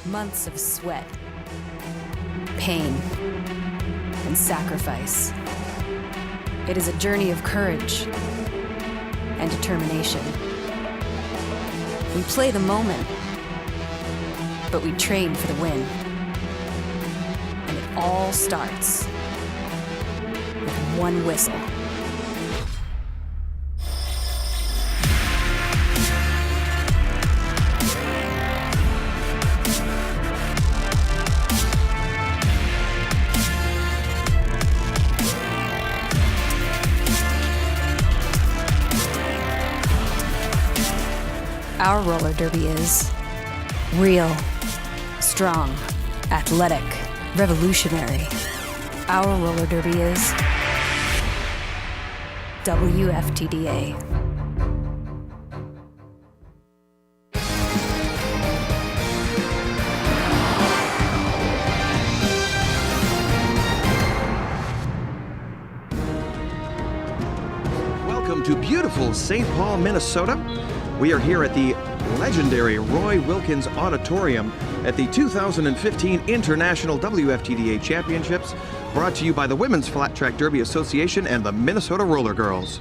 Months of sweat, pain, and sacrifice. It is a journey of courage and determination. We play the moment, but we train for the win. And it all starts with one whistle. Our roller derby is real, strong, athletic, revolutionary. Our roller derby is WFTDA. Welcome to beautiful St. Paul, Minnesota. We are here at the legendary Roy Wilkins Auditorium at the 2015 International WFTDA Championships, brought to you by the Women's Flat Track Derby Association and the Minnesota Roller Girls.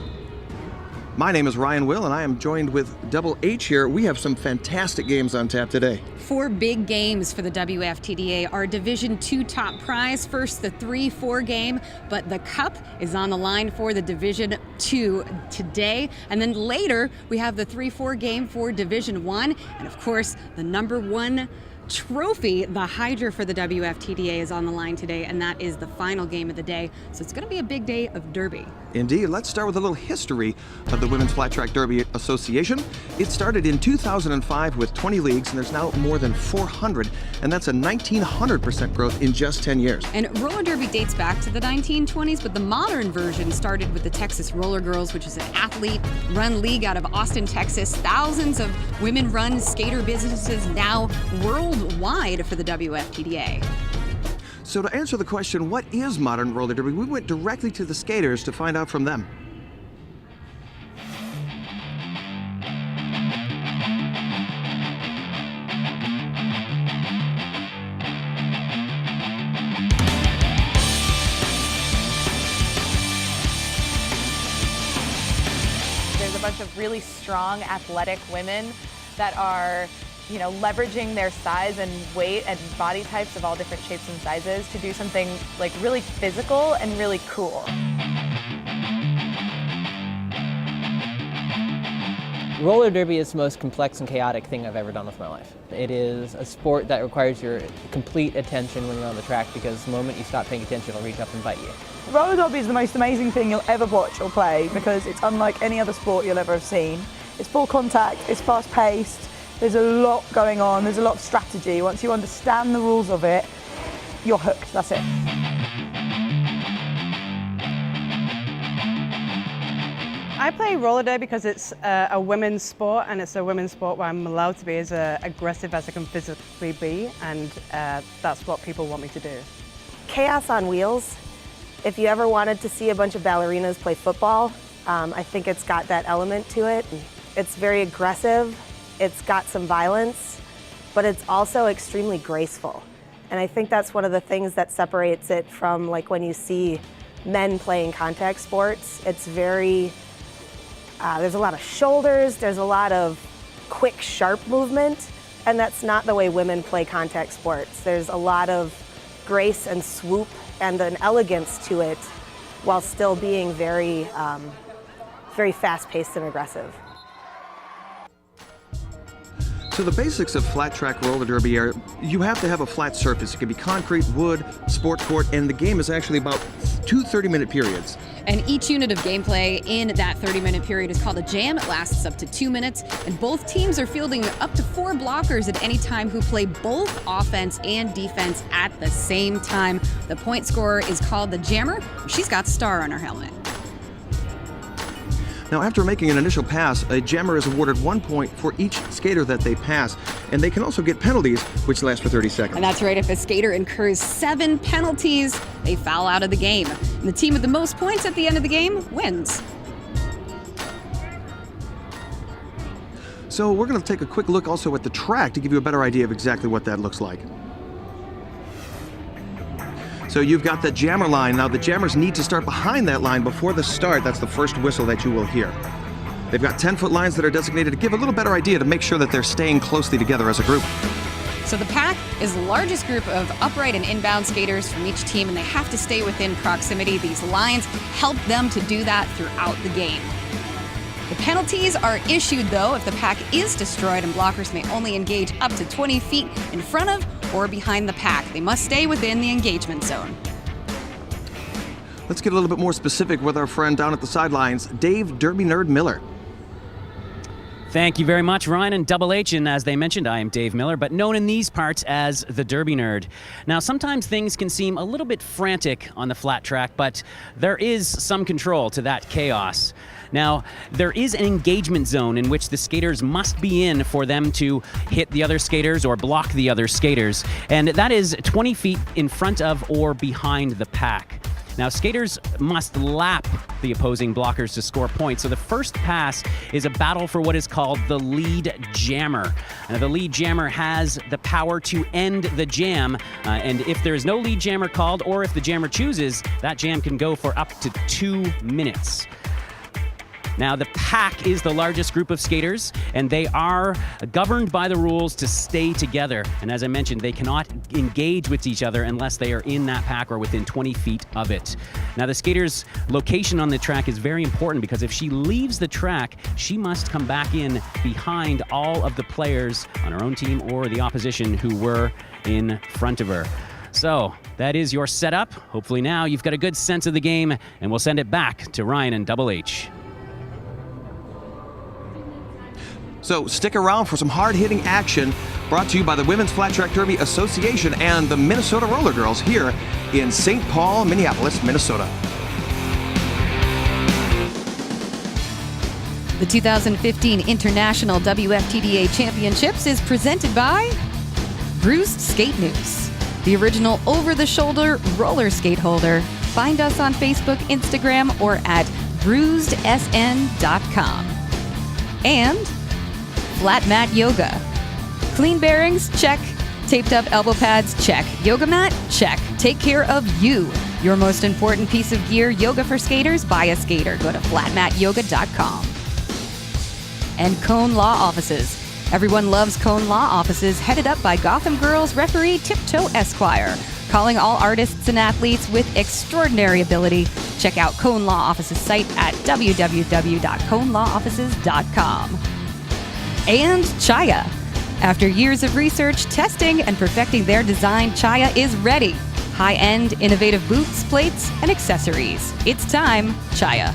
My name is Ryan Will, and I am joined with Double H here. We have some fantastic games on tap today. 4 big games for the WFTDA. Our Division II top prize. First, the 3-4 game, but the cup is on the line for the Division II today. And then later, we have the 3-4 game for Division I. And of course, the #1 trophy, the Hydra for the WFTDA, is on the line today, and that is the final game of the day. So it's going to be a big day of Derby. Indeed. Let's start with a little history of the Women's Flat Track Derby Association. It started in 2005 with 20 leagues, and there's now more than 400, and that's a 1,900% growth in just 10 years. And roller derby dates back to the 1920s, but the modern version started with the Texas Roller Girls, which is an athlete-run league out of Austin, Texas. Thousands of women-run skater businesses now worldwide for the WFTDA. So to answer the question, what is modern roller derby, we went directly to the skaters to find out from them. There's a bunch of really strong, athletic women that are leveraging their size and weight and body types of all different shapes and sizes to do something like really physical and really cool. Roller derby is the most complex and chaotic thing I've ever done with my life. It is a sport that requires your complete attention when you're on the track, because the moment you stop paying attention, it'll reach up and bite you. Roller derby is the most amazing thing you'll ever watch or play, because it's unlike any other sport you'll ever have seen. It's full contact, it's fast paced, there's a lot going on, there's a lot of strategy. Once you understand the rules of it, you're hooked, that's it. I play roller derby because it's a women's sport, and it's a women's sport where I'm allowed to be as aggressive as I can physically be, and that's what people want me to do. Chaos on wheels. If you ever wanted to see a bunch of ballerinas play football, I think it's got that element to it. It's very aggressive, it's got some violence, but it's also extremely graceful. And I think that's one of the things that separates it from like when you see men playing contact sports. It's very, there's a lot of shoulders, there's a lot of quick, sharp movement, and that's not the way women play contact sports. There's a lot of grace and swoop and an elegance to it while still being very, very fast-paced and aggressive. So the basics of flat track roller derby are you have to have a flat surface. It can be concrete, wood, sport court, and the game is actually about 2 30-minute periods. And each unit of gameplay in that 30-minute period is called a jam. It lasts up to 2 minutes, and both teams are fielding up to 4 blockers at any time who play both offense and defense at the same time. The point scorer is called the jammer. She's got the star on her helmet. Now, after making an initial pass, a jammer is awarded 1 point for each skater that they pass, and they can also get penalties, which last for 30 seconds. And that's right, if a skater incurs 7 penalties, they foul out of the game. And the team with the most points at the end of the game wins. So we're going to take a quick look also at the track to give you a better idea of exactly what that looks like. So you've got the jammer line. Now the jammers need to start behind that line before the start. That's the first whistle that you will hear. They've got 10-foot lines that are designated to give a little better idea to make sure that they're staying closely together as a group. So the pack is the largest group of upright and inbound skaters from each team, and they have to stay within proximity. These lines help them to do that throughout the game. The penalties are issued, though, if the pack is destroyed, and blockers may only engage up to 20 feet in front of or behind the pack. They must stay within the engagement zone. Let's get a little bit more specific with our friend down at the sidelines, Dave Derby Nerd Miller. Thank you very much, Ryan and Double H. And as they mentioned, I am Dave Miller, but known in these parts as the Derby Nerd. Now, sometimes things can seem a little bit frantic on the flat track, but there is some control to that chaos. Now, there is an engagement zone in which the skaters must be in for them to hit the other skaters or block the other skaters, and that is 20 feet in front of or behind the pack. Now, skaters must lap the opposing blockers to score points. So the first pass is a battle for what is called the lead jammer. Now, the lead jammer has the power to end the jam, and if there is no lead jammer called, or if the jammer chooses, that jam can go for up to 2 minutes. Now, the pack is the largest group of skaters, and they are governed by the rules to stay together. And as I mentioned, they cannot engage with each other unless they are in that pack or within 20 feet of it. Now, the skater's location on the track is very important because if she leaves the track, she must come back in behind all of the players on her own team or the opposition who were in front of her. So that is your setup. Hopefully now you've got a good sense of the game, and we'll send it back to Ryan and Double H. So stick around for some hard-hitting action brought to you by the Women's Flat Track Derby Association and the Minnesota Roller Girls here in St. Paul, Minneapolis, Minnesota. The 2015 International WFTDA Championships is presented by Bruised Skate News, the original over-the-shoulder roller skate holder. Find us on Facebook, Instagram, or at bruisedsn.com. And Flat Mat Yoga. Clean bearings? Check. Taped up elbow pads? Check. Yoga mat? Check. Take care of you. Your most important piece of gear, yoga for skaters, by a skater. Go to flatmatyoga.com. And Cone Law Offices. Everyone loves Cone Law Offices, headed up by Gotham Girls referee Tiptoe Esquire. Calling all artists and athletes with extraordinary ability. Check out Cone Law Offices site at www.conelawoffices.com. And Chaya. After years of research, testing, and perfecting their design, Chaya is ready. High-end, innovative boots, plates, and accessories. It's time, Chaya.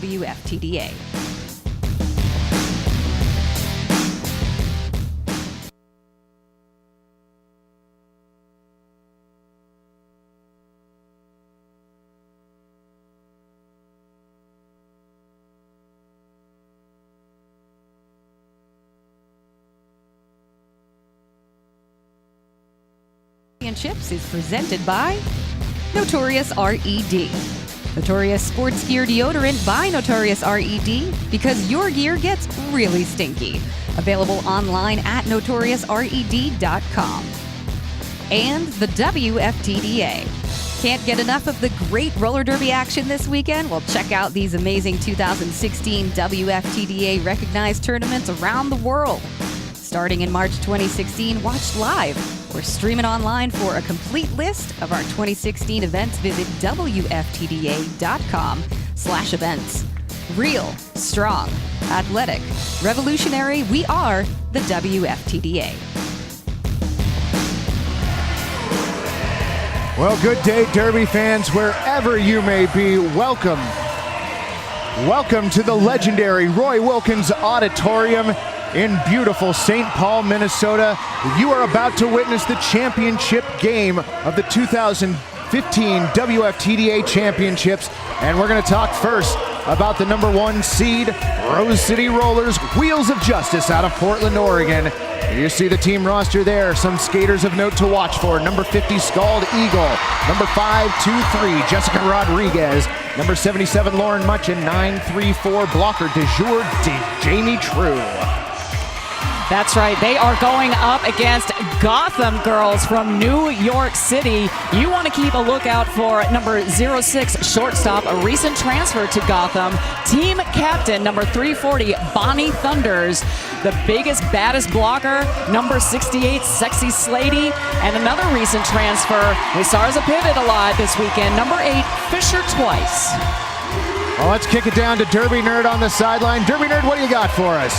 WFTDA. Championships is presented by Notorious RED. Notorious Sports Gear Deodorant by Notorious RED, because your gear gets really stinky. Available online at notoriousred.com. And the WFTDA. Can't get enough of the great roller derby action this weekend? Well, check out these amazing 2016 WFTDA recognized tournaments around the world. Starting in March 2016, watch live or stream it online. For a complete list of our 2016 events, visit WFTDA.com/events. Real, strong, athletic, revolutionary, we are the WFTDA. Well, good day, Derby fans, wherever you may be. Welcome. Welcome to the legendary Roy Wilkins Auditorium in beautiful St. Paul, Minnesota. You are about to witness the championship game of the 2015 WFTDA Championships. And we're going to talk first about the number 1 seed, Rose City Rollers, Wheels of Justice out of Portland, Oregon. You see the team roster there. Some skaters of note to watch for. Number 50, Scald Eagle. Number 523, Jessica Rodriguez. Number 77, Lauren Much. And 934, blocker de jour, Jamie True. That's right. They are going up against Gotham girls from New York City. You want to keep a lookout for number 06 shortstop, a recent transfer to Gotham. Team captain, number 340, Bonnie Thunders. The biggest, baddest blocker, number 68, Sexy Slady. And another recent transfer, we saw as a pivot a lot this weekend, number 8, Fisher Twice. Well, let's kick it down to Derby Nerd on the sideline. Derby Nerd, what do you got for us?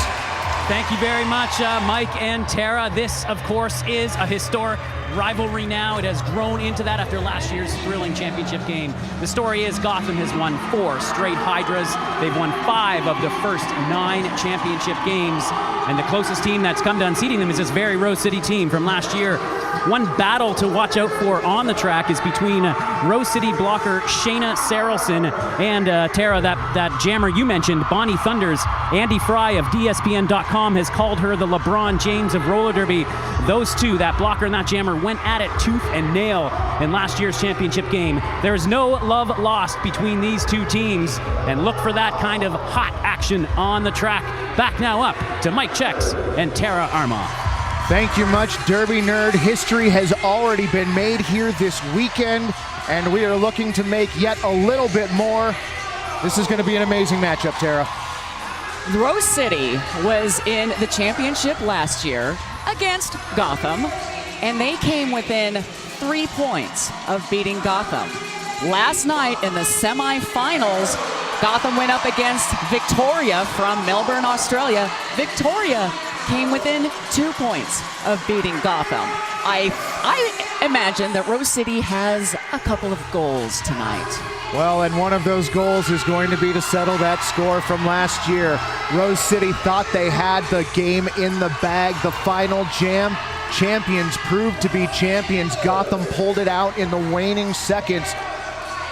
Thank you very much, Mike and Tara. This, of course, is a historic rivalry now. It has grown into that after last year's thrilling championship game. The story is Gotham has won 4 straight Hydras. They've won 5 of the first 9 championship games. And the closest team that's come to unseating them is this very Rose City team from last year. One battle to watch out for on the track is between Rose City blocker Shayna Sarelson and Tara, that jammer you mentioned, Bonnie Thunders. Andy Fry of DSPN.com has called her the LeBron James of roller derby. Those two, that blocker and that jammer, went at it tooth and nail in last year's championship game. There is no love lost between these two teams, and look for that kind of hot action on the track. Back now up to Mike Chex and Tara Armoff. Thank you much, Derby Nerd. History has already been made here this weekend, and we are looking to make yet a little bit more. This is going to be an amazing matchup, Tara. Rose City was in the championship last year against Gotham, and they came within 3 points of beating Gotham. Last night in the semifinals, Gotham went up against Victoria from Melbourne, Australia. Victoria came within 2 points of beating Gotham. I imagine that Rose City has a couple of goals tonight. Well, and one of those goals is going to be to settle that score from last year. Rose City thought they had the game in the bag. The final jam. Champions proved to be champions. Gotham pulled it out in the waning seconds.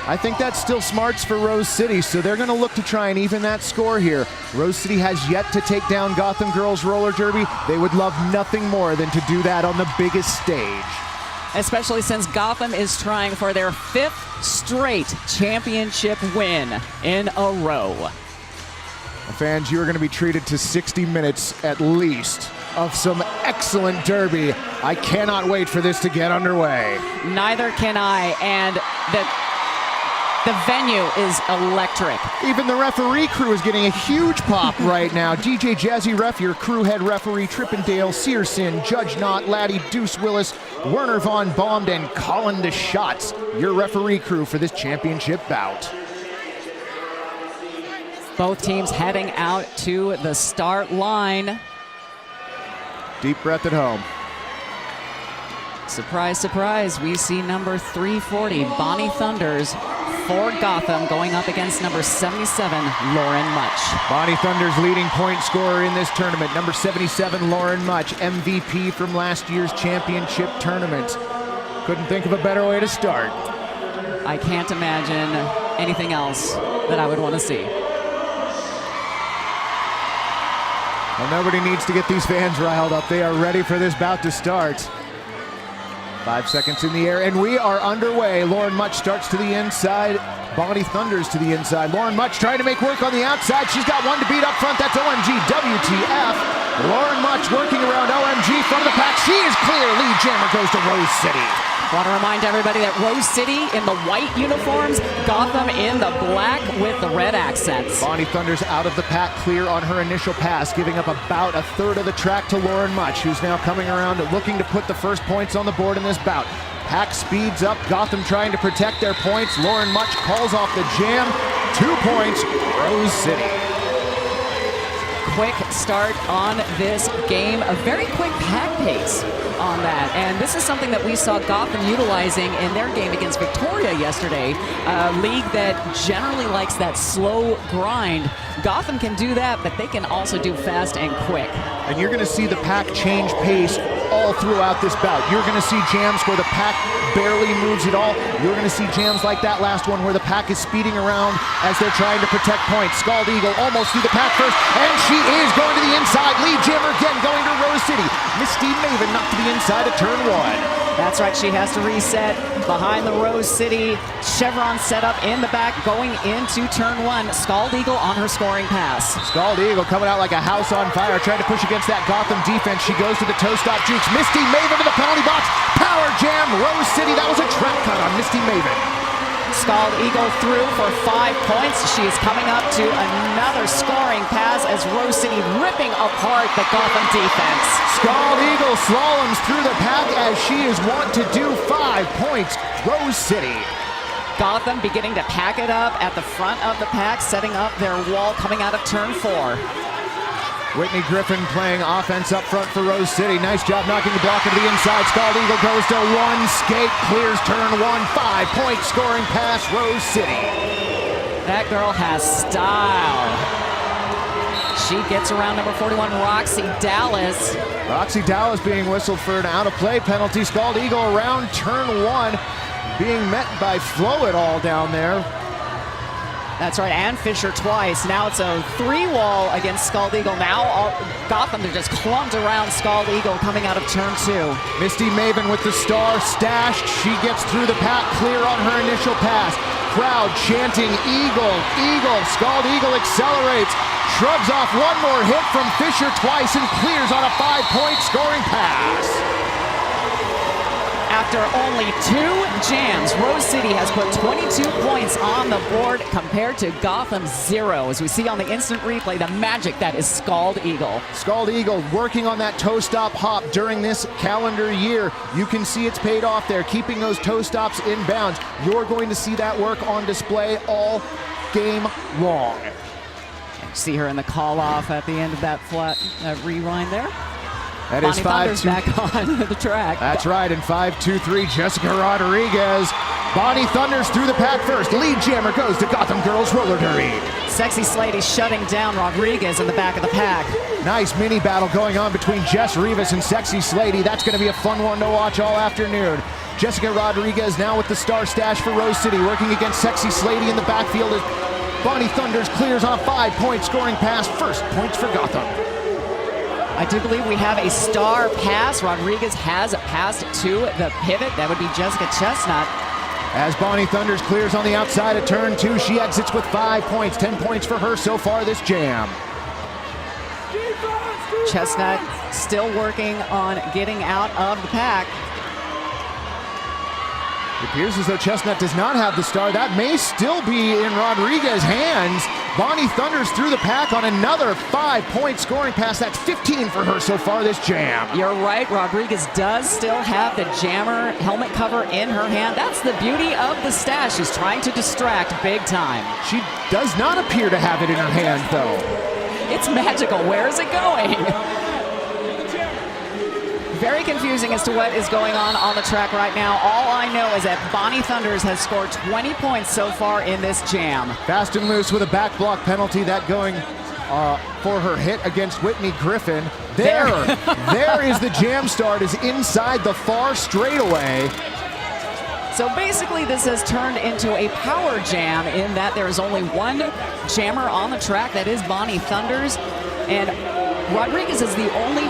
I think that's still smarts for Rose City, so they're going to look to try and even that score here. Rose City has yet to take down Gotham Girls Roller Derby. They would love nothing more than to do that on the biggest stage. Especially since Gotham is trying for their 5th straight championship win in a row. Fans, you are going to be treated to 60 minutes at least of some excellent derby. I cannot wait for this to get underway. Neither can I, and the venue is electric. Even the referee crew is getting a huge pop right now. DJ Jazzy Ref, your crew head referee, Trippendale, Searson, Judge Knott, Laddie, Deuce Willis, Werner Von Baumd, and Colin DeSchatz, your referee crew for this championship bout. Both teams heading out to the start line. Deep breath at home. Surprise, surprise, we see number 340, Bonnie Thunders, for Gotham, going up against number 77, Lauren Much. Bonnie Thunder's leading point scorer in this tournament, number 77, Lauren Much, MVP from last year's championship tournament. Couldn't think of a better way to start. I can't imagine anything else that I would want to see. Well, nobody needs to get these fans riled up. They are ready for this bout to start. 5 seconds in the air, and we are underway. Lauren Much starts to the inside. Bonnie Thunders to the inside. Lauren Much trying to make work on the outside. She's got one to beat up front. That's OMG WTF. Lauren Much working around OMG from the pack. She is clear. Lead jammer goes to Rose City. Want to remind everybody that Rose City in the white uniforms, Gotham in the black with the red accents. Bonnie Thunder's out of the pack, clear on her initial pass, giving up about a third of the track to Lauren Much, who's now coming around looking to put the first points on the board in this bout. Pack speeds up, Gotham trying to protect their points. Lauren Much calls off the jam. 2 points, Rose City. Quick start on this game, a very quick pack pace on that. And this is something that we saw Gotham utilizing in their game against Victoria yesterday, a league that generally likes that slow grind. Gotham can do that, but they can also do fast and quick. And you're going to see the pack change pace all throughout this bout. You're going to see jams where the pack barely moves at all. You're going to see jams like that last one where the pack is speeding around as they're trying to protect points. Scald Eagle almost through the pack first, and she is going to the inside. Lead jammer again going to Rose City. Misty Maven knocked to the inside of turn 1. That's right, she has to reset behind the Rose City chevron setup in the back going into turn 1. Scald Eagle on her scoring pass. Scald Eagle coming out like a house on fire, trying to push against that Gotham defense. She goes to the toe stop jukes. Misty Maven to the penalty box. Power jam, Rose City. That was a trap cut on Misty Maven. Scald Eagle through for 5 points. She is coming up to another scoring pass as Rose City ripping apart the Gotham defense. Scald Eagle slaloms through the pack as she is wont to do. 5 points, Rose City. Gotham beginning to pack it up at the front of the pack, setting up their wall coming out of turn 4. Whitney Griffin playing offense up front for Rose City. Nice job knocking the block into the inside. Scald Eagle goes to one skate, clears turn 1. 5-point scoring pass, Rose City. That girl has style. She gets around number 41, Roxy Dallas. Roxy Dallas being whistled for an out-of-play penalty. Scald Eagle around turn 1, being met by Flo it all down there. That's right, and Fisher twice. Now it's a 3-wall against Scald Eagle. Now Gotham, they're just clumped around Scald Eagle coming out of turn 2. Misty Maven with the star stashed. She gets through the pack, clear on her initial pass. Crowd chanting, Eagle, Eagle. Scald Eagle accelerates, shrugs off one more hit from Fisher twice and clears on a 5-point scoring pass. After only 2 jams, Rose City has put 22 points on the board compared to Gotham 0. As we see on the instant replay, the magic that is Scald Eagle. Scald Eagle working on that toe stop hop during this calendar year. You can see it's paid off there, keeping those toe stops in bounds. You're going to see that work on display all game long. See her in the call off at the end of that flat rewind there. That is Bonnie Thunder's back on the track. That's right, in 5-2-3, Jessica Rodriguez. Bonnie Thunders through the pack first. Lead jammer goes to Gotham Girls Roller Derby. Sexy Slady shutting down Rodriguez in the back of the pack. Nice mini battle going on between Jess Rivas and Sexy Slady. That's going to be a fun one to watch all afternoon. Jessica Rodriguez now with the star stash for Rose City, working against Sexy Slady in the backfield as Bonnie Thunders clears on a 5-point scoring pass. First points for Gotham. I do believe we have a star pass. Rodriguez has passed to the pivot. That would be Jessica Chestnut. As Bonnie Thunders clears on the outside of turn 2, she exits with 5 points. 10 points for her so far this jam. Chestnut still working on getting out of the pack. It appears as though Chestnut does not have the star. That may still be in Rodriguez's hands. Bonnie Thunders through the pack on another 5-point scoring pass. That's 15 for her so far this jam. You're right, Rodriguez does still have the jammer helmet cover in her hand. That's the beauty of the stash. She's trying to distract big time. She does not appear to have it in her hand, though. It's magical. Where is it going? very confusing as to what is going on the track right now. All I know is that Bonnie Thunders has scored 20 points so far in this jam. Fast and loose with a back block penalty, that going for her hit against Whitney Griffin. There is the jam start, is inside the far straightaway. So basically this has turned into a power jam in that there is only one jammer on the track, that is Bonnie Thunders, and Rodriguez is the only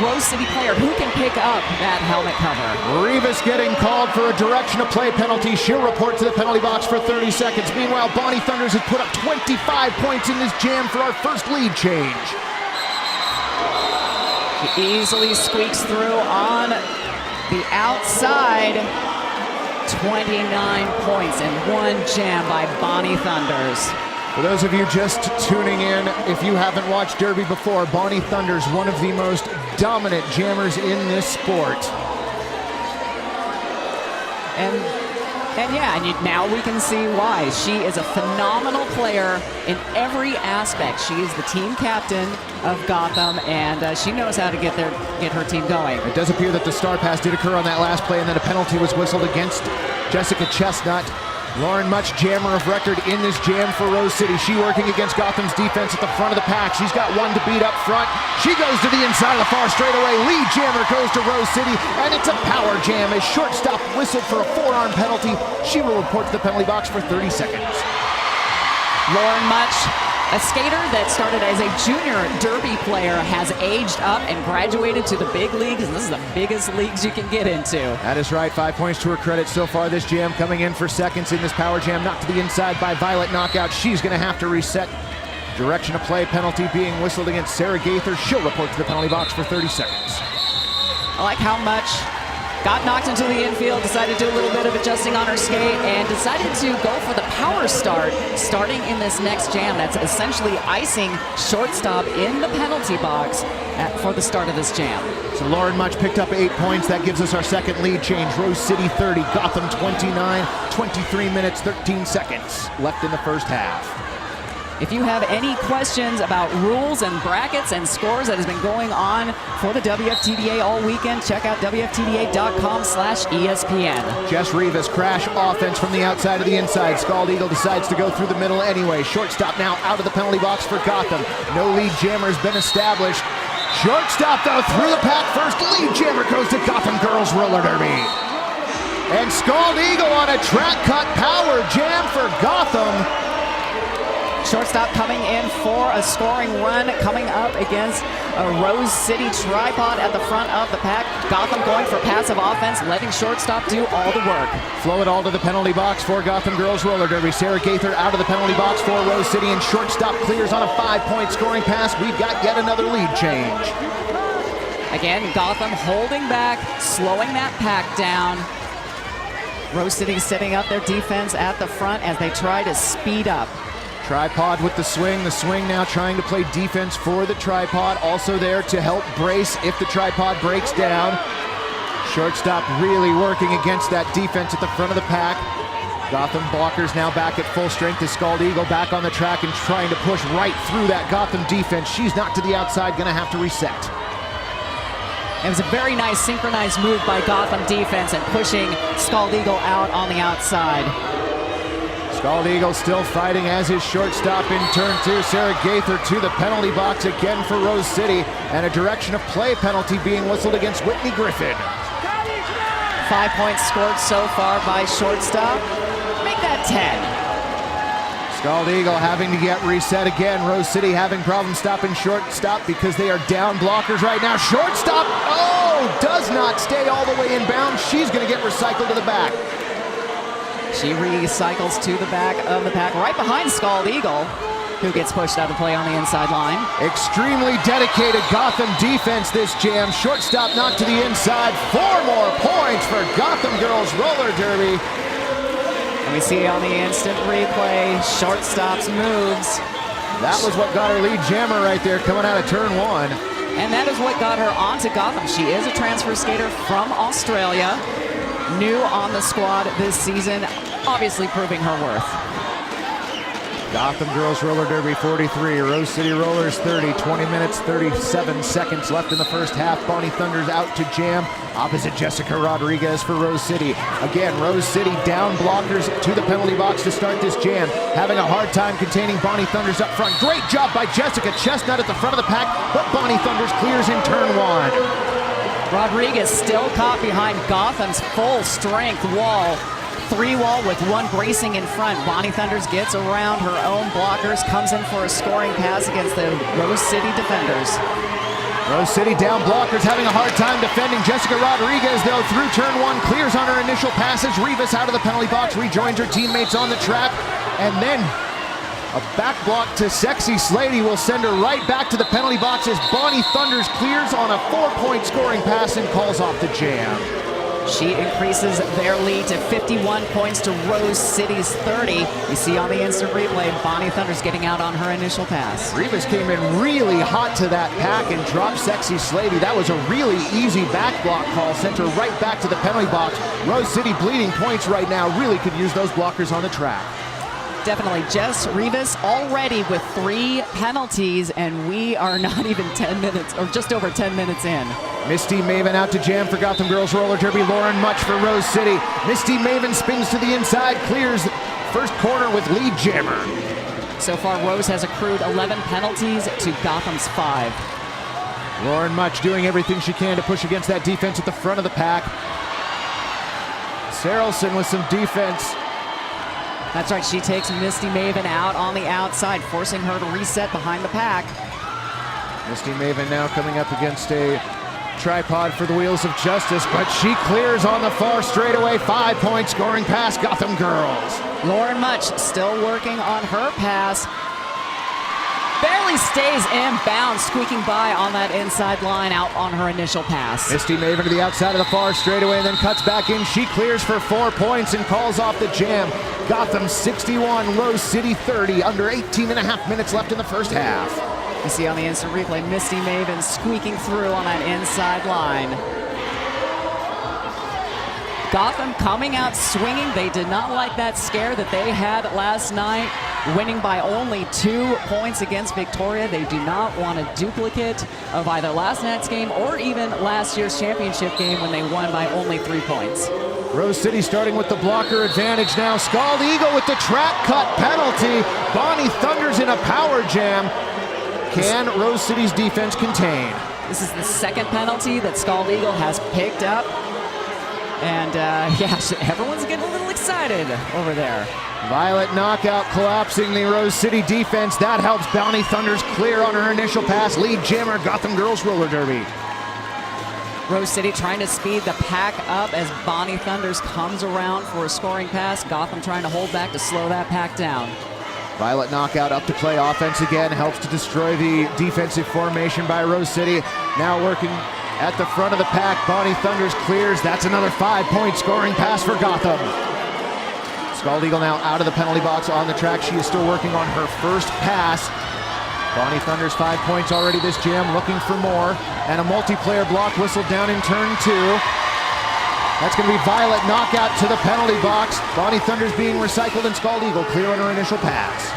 Rose City player who can pick up that helmet cover. Rivas getting called for a direction of play penalty. She'll report to the penalty box for 30 seconds. Meanwhile, Bonnie Thunders has put up 25 points in this jam for our first lead change. She easily squeaks through on the outside. 29 points in one jam by Bonnie Thunders. For those of you just tuning in, if you haven't watched Derby before, Bonnie Thunders, one of the most dominant jammers in this sport. Now we can see why. She is a phenomenal player in every aspect. She is the team captain of Gotham, and she knows how to get her team going. It does appear that the star pass did occur on that last play, and then a penalty was whistled against Jessica Chestnut. Lauren Much, jammer of record in this jam for Rose City. She working against Gotham's defense at the front of the pack. She's got one to beat up front. She goes to the inside of the far straightaway. Lead jammer goes to Rose City, and it's a power jam as shortstop whistled for a forearm penalty. She will report to the penalty box for 30 seconds. Lauren Much, a skater that started as a junior Derby player, has aged up and graduated to the big leagues, and this is the biggest leagues you can get into. That is right, 5 points to her credit so far this jam, coming in for seconds in this power jam, knocked to the inside by Violet Knockout. She's going to have to reset. Direction of play penalty being whistled against Sarah Gaither. She'll report to the penalty box for 30 seconds. I like how Much got knocked into the infield, decided to do a little bit of adjusting on her skate, and decided to go for the power start, starting in this next jam. That's essentially icing shortstop in the penalty box for the start of this jam. So Lauren Much picked up 8 points. That gives us our second lead change. Rose City 30, Gotham 29, 23 minutes, 13 seconds left in the first half. If you have any questions about rules and brackets and scores that has been going on for the WFTDA all weekend, check out WFTDA.com/ESPN. Jess Rivas, crash offense from the outside to the inside. Scald Eagle decides to go through the middle anyway. Shortstop now out of the penalty box for Gotham. No lead jammer has been established. Shortstop though through the pack first. Lead jammer goes to Gotham Girls Roller Derby. And Scald Eagle on a track cut power jam for Gotham. Shortstop coming in for a scoring run, coming up against a Rose City tripod at the front of the pack. Gotham going for passive offense, letting shortstop do all the work. Flow it all to the penalty box for Gotham Girls Roller Derby. Sarah Gaither out of the penalty box for Rose City, and shortstop clears on a 5-point scoring pass. We've got yet another lead change. Again, Gotham holding back, slowing that pack down. Rose City setting up their defense at the front as they try to speed up. Tripod with the swing now trying to play defense for the tripod, also there to help brace if the tripod breaks down. Shortstop really working against that defense at the front of the pack. Gotham blockers now back at full strength as Scald Eagle back on the track and trying to push right through that Gotham defense. She's knocked to the outside, gonna have to reset. It was a very nice synchronized move by Gotham defense and pushing Scald Eagle out on the outside. Scald Eagle still fighting as his shortstop in turn two. Sarah Gaither to the penalty box again for Rose City, and a direction of play penalty being whistled against Whitney Griffin. 5 points scored so far by shortstop. Make that 10. Scald Eagle having to get reset again. Rose City having problems stopping shortstop because they are down blockers right now. Shortstop, does not stay all the way in bounds. She's going to get recycled to the back. She recycles to the back of the pack, right behind Scald Eagle, who gets pushed out of play on the inside line. Extremely dedicated Gotham defense this jam. Shortstop knocked to the inside. 4 more points for Gotham Girls Roller Derby. And we see on the instant replay, shortstop's moves. That was what got her lead jammer right there coming out of turn 1. And that is what got her onto Gotham. She is a transfer skater from Australia. New on the squad this season, obviously proving her worth. Gotham Girls Roller Derby 43, Rose City Rollers 30, 20 minutes, 37 seconds left in the first half. Bonnie Thunder's out to jam opposite Jessica Rodriguez for Rose City. Again, Rose City down blockers to the penalty box to start this jam. Having a hard time containing Bonnie Thunders up front. Great job by Jessica Chestnut at the front of the pack, but Bonnie Thunders clears in turn one. Rodriguez still caught behind Gotham's full strength wall. 3 wall with 1 bracing in front. Bonnie Thunders gets around her own blockers, comes in for a scoring pass against the Rose City defenders. Rose City down blockers, having a hard time defending. Jessica Rodriguez, though, through turn 1, clears on her initial passes. Rivas out of the penalty box, rejoins her teammates on the track, and then a back block to Sexy Slady will send her right back to the penalty box as Bonnie Thunders clears on a 4-point scoring pass and calls off the jam. She increases their lead to 51 points to Rose City's 30. You see on the instant replay, Bonnie Thunders getting out on her initial pass. Rivas came in really hot to that pack and dropped Sexy Slady. That was a really easy back block call, sent her right back to the penalty box. Rose City bleeding points right now, really could use those blockers on the track. Definitely. Jess Rivas already with 3 penalties, and we are not even 10 minutes, or just over 10 minutes in. Misty Maven out to jam for Gotham Girls Roller Derby. Lauren Much for Rose City. Misty Maven spins to the inside, clears first corner with lead jammer. So far, Rose has accrued 11 penalties to Gotham's 5. Lauren Much doing everything she can to push against that defense at the front of the pack. Sarelson with some defense. That's right, she takes Misty Maven out on the outside, forcing her to reset behind the pack. Misty Maven now coming up against a tripod for the Wheels of Justice, but she clears on the far straightaway. 5-point scoring pass, Gotham Girls. Lauren Much still working on her pass. Barely stays in bounds, squeaking by on that inside line out on her initial pass. Misty Maven to the outside of the far straightaway, then cuts back in. She clears for 4 points and calls off the jam. Gotham 61, Rose City 30, under 18.5 minutes left in the first half. You see on the instant replay, Misty Maven squeaking through on that inside line. Gotham coming out swinging. They did not like that scare that they had last night, winning by only 2 points against Victoria. They do not want a duplicate of either last night's game or even last year's championship game when they won by only 3 points. Rose City starting with the blocker advantage now. Scald Eagle with the track cut penalty. Bonnie Thunders in a power jam. Can Rose City's defense contain? This is the second penalty that Scald Eagle has picked up. And yeah, everyone's getting a little excited over there. Violet Knockout collapsing the Rose City defense. That helps Bonnie Thunders clear on her initial pass. Lead jammer, Gotham Girls Roller Derby. Rose City trying to speed the pack up as Bonnie Thunders comes around for a scoring pass. Gotham trying to hold back to slow that pack down. Violet Knockout up to play offense again. Helps to destroy the defensive formation by Rose City. Now working at the front of the pack. Bonnie Thunders clears. That's another 5-point scoring pass for Gotham. Scald Eagle now out of the penalty box on the track. She is still working on her first pass. Bonnie Thunders 5 points already this jam, looking for more. And a multiplayer block whistled down in turn 2. That's going to be Violet Knockout to the penalty box. Bonnie Thunders being recycled and Scald Eagle clear on her initial pass.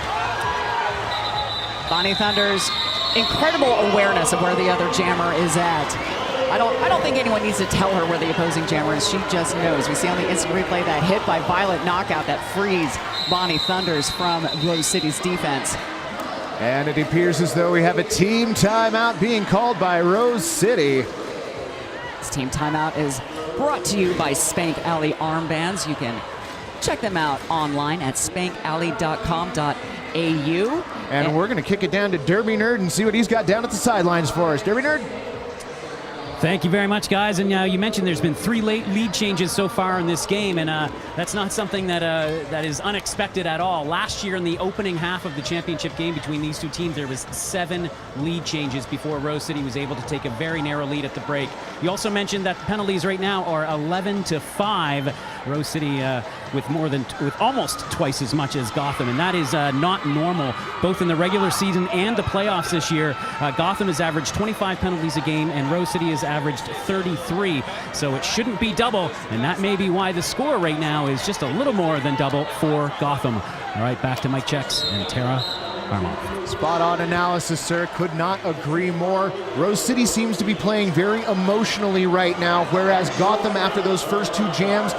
Bonnie Thunders, incredible awareness of where the other jammer is at. I don't think anyone needs to tell her where the opposing jammer is. She just knows. We see on the instant replay that hit by Violet Knockout that frees Bonnie Thunders from Rose City's defense. And it appears as though we have a team timeout being called by Rose City. This team timeout is brought to you by Spank Alley Armbands. You can check them out online at spankalley.com.au. And we're going to kick it down to Derby Nerd and see what he's got down at the sidelines for us. Derby Nerd? Thank you very much, guys. And you mentioned there's been 3 late lead changes so far in this game, and that's not something that is unexpected at all. Last year in the opening half of the championship game between these two teams, there was 7 lead changes before Rose City was able to take a very narrow lead at the break. You also mentioned that the penalties right now are 11-5. Rose City with almost twice as much as Gotham, and that is not normal. Both in the regular season and the playoffs this year, Gotham has averaged 25 penalties a game, and Rose City has averaged 33. So it shouldn't be double, and that may be why the score right now now is just a little more than double for Gotham. All right, back to Mike Checks and Tara Armoff. Spot on analysis, sir. Could not agree more. Rose City seems to be playing very emotionally right now, whereas Gotham, after those first 2 jams,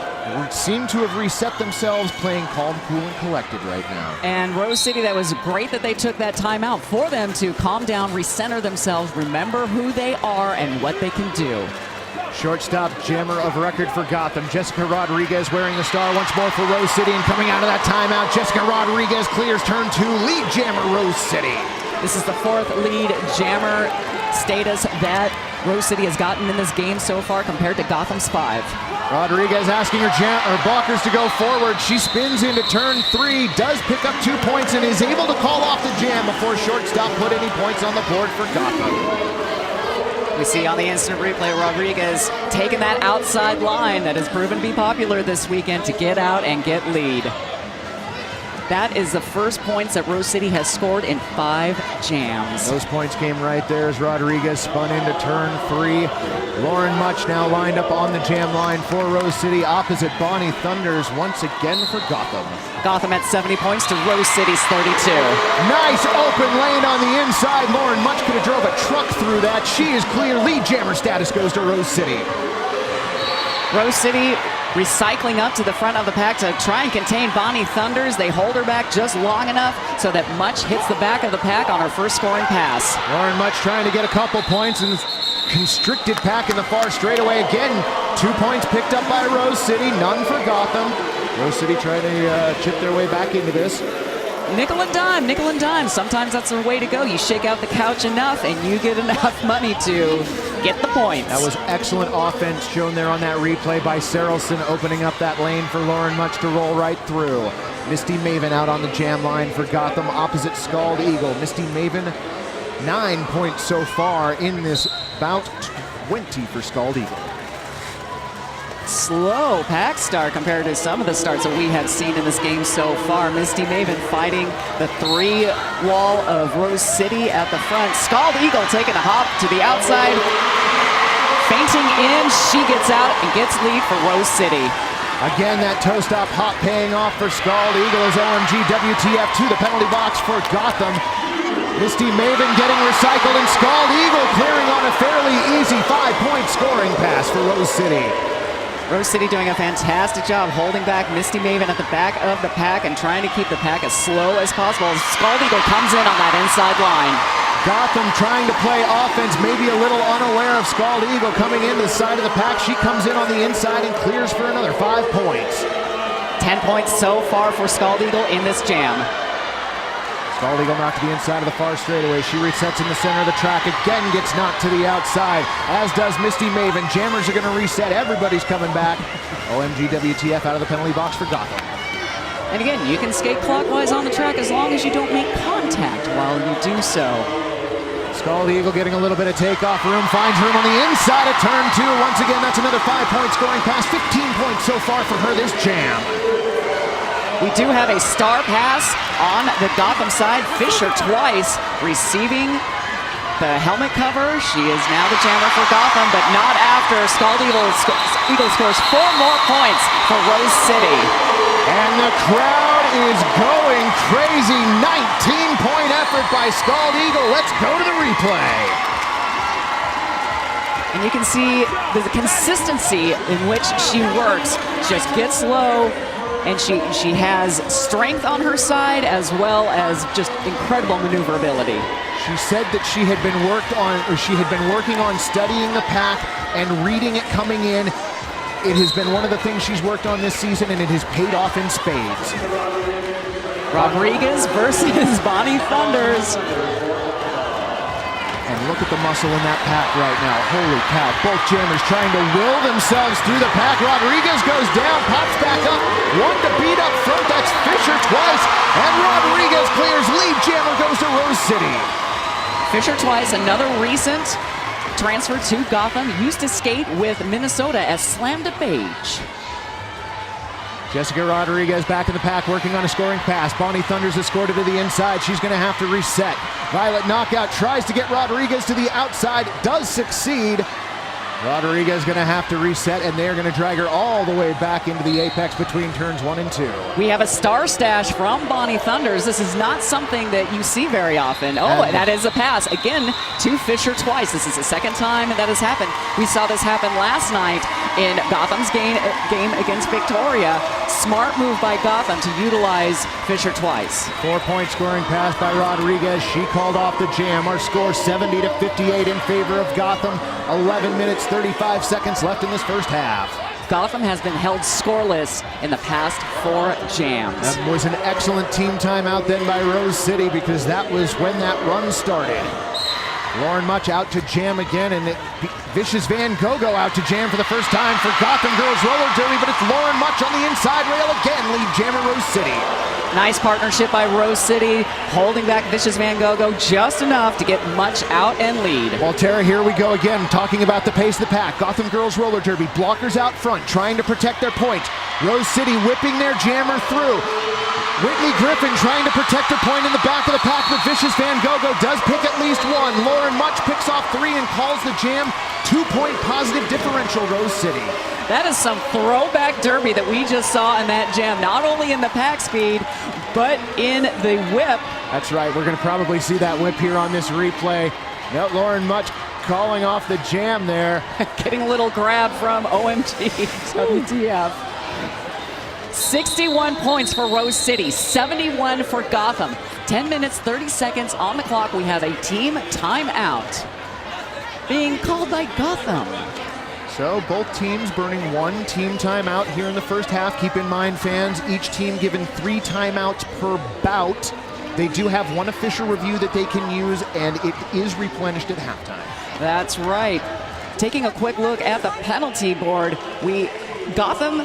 seem to have reset themselves, playing calm, cool, and collected right now. And Rose City, that was great that they took that timeout for them to calm down, recenter themselves, remember who they are and what they can do. Shortstop jammer of record for Gotham, Jessica Rodriguez wearing the star once more for Rose City, and coming out of that timeout, Jessica Rodriguez clears turn 2, lead jammer Rose City. This is the 4th lead jammer status that Rose City has gotten in this game so far compared to Gotham's 5. Rodriguez asking her blockers to go forward. She spins into turn 3, does pick up 2 points, and is able to call off the jam before shortstop put any points on the board for Gotham. We see on the instant replay Rodriguez taking that outside line that has proven to be popular this weekend to get out and get lead. That is the first points that Rose City has scored in 5 jams. Those points came right there as Rodriguez spun into turn 3. Lauren Much now lined up on the jam line for Rose City, opposite Bonnie Thunders once again for Gotham. Gotham at 70 points to Rose City's 32. Nice open lane on the inside. Lauren Much could have drove a truck through that. She is clear. Lead jammer status goes to Rose City. Rose City recycling up to the front of the pack to try and contain Bonnie Thunders. They hold her back just long enough so that Much hits the back of the pack on her first scoring pass. Lauren Much trying to get a couple points, and constricted pack in the far straightaway again. 2 points picked up by Rose City, none for Gotham. Rose City trying to chip their way back into this. Nickel and dime, nickel and dime. Sometimes that's the way to go. You shake out the couch enough and you get enough money to get the points. That was excellent offense shown there on that replay by Sarelson, opening up that lane for Lauren Much to roll right through. Misty Maven out on the jam line for Gotham, opposite Scald Eagle. Misty Maven, 9 points so far in this bout, 20 for Scald Eagle. Slow pack start compared to some of the starts that we have seen in this game so far. Misty Maven fighting the 3 wall of Rose City at the front. Scald Eagle taking a hop to the outside. Fainting in, she gets out and gets lead for Rose City. Again, that toe stop hop paying off for Scald Eagle as OMG WTF to the penalty box for Gotham. Misty Maven getting recycled, and Scald Eagle clearing on a fairly easy 5-point scoring pass for Rose City. Rose City doing a fantastic job holding back Misty Maven at the back of the pack and trying to keep the pack as slow as possible. Scald Eagle comes in on that inside line. Gotham trying to play offense, maybe a little unaware of Scald Eagle coming in the side of the pack. She comes in on the inside and clears for another 5 points. 10 points so far for Scald Eagle in this jam. Scald Eagle knocked to the inside of the far straightaway. She resets in the center of the track, again gets knocked to the outside, as does Misty Maven. Jammers are going to reset. Everybody's coming back. OMG WTF out of the penalty box for Gotham. And again, you can skate clockwise on the track as long as you don't make contact while you do so. Scald Eagle getting a little bit of takeoff room, finds room on the inside of turn 2. Once again, that's another 5-point scoring pass. 15 points so far for her this jam. We do have a star pass on the Gotham side. Fisher twice receiving the helmet cover. She is now the jammer for Gotham, but not after Scald Eagle scores 4 more points for Rose City. And the crowd is going crazy. 19-point effort by Scald Eagle. Let's go to the replay. And you can see the consistency in which she works. Just gets low, and she has strength on her side as well as just incredible maneuverability. She said that she had been working on studying the pack and reading it coming in. It has been one of the things she's worked on this season, and it has paid off in spades. Rodriguez versus Bonnie Thunders. And look at the muscle in that pack right now. Holy cow. Both jammers trying to will themselves through the pack. Rodriguez goes down, pops back up. One to beat up front. That's Fisher twice. And Rodriguez clears. Lead jammer goes to Rose City. Fisher twice, another recent transfer to Gotham. Used to skate with Minnesota as Slam to Page. Jessica Rodriguez back in the pack working on a scoring pass. Bonnie Thunders has scored it to the inside. She's going to have to reset. Violet Knockout tries to get Rodriguez to the outside. Does succeed. Rodriguez going to have to reset, and they're going to drag her all the way back into the apex between turns 1 and 2. We have a star stash from Bonnie Thunders. This is not something that you see very often. Oh, and that is a pass. Again, to Fisher twice. This is the second time that has happened. We saw this happen last night in Gotham's game against Victoria. Smart move by Gotham to utilize Fisher twice. 4-point scoring pass by Rodriguez. She called off the jam. Our score 70-58 in favor of Gotham. 11 minutes, 35 seconds left in this first half. Gotham has been held scoreless in the past 4 jams. That was an excellent team timeout then by Rose City, because that was when that run started. Lauren Much out to jam again, and Vicious Van Gogh out to jam for the first time for Gotham Girls Roller Derby, but it's Lauren Much on the inside rail again, lead jammer Rose City. Nice partnership by Rose City, holding back Vicious Van Gogh just enough to get Much out and lead. Well, Tara, here we go again, talking about the pace of the pack. Gotham Girls Roller Derby, blockers out front, trying to protect their point. Rose City whipping their jammer through. Whitney Griffin trying to protect her point in the back of the pack, but Vicious Van Gogh does pick at least 1. Lauren Much picks off 3 and calls the jam. 2-point positive differential, Rose City. That is some throwback derby that we just saw in that jam, not only in the pack speed, but in the whip. That's right, we're going to probably see that whip here on this replay. No, Lauren Much calling off the jam there. Getting a little grab from OMG WTF. 61 points for Rose City, 71 for Gotham. 10 minutes, 30 seconds on the clock. We have a team timeout being called by Gotham. So both teams burning 1 team timeout here in the first half. Keep in mind, fans, each team given 3 timeouts per bout. They do have 1 official review that they can use, and it is replenished at halftime. That's right. Taking a quick look at the penalty board, Gotham,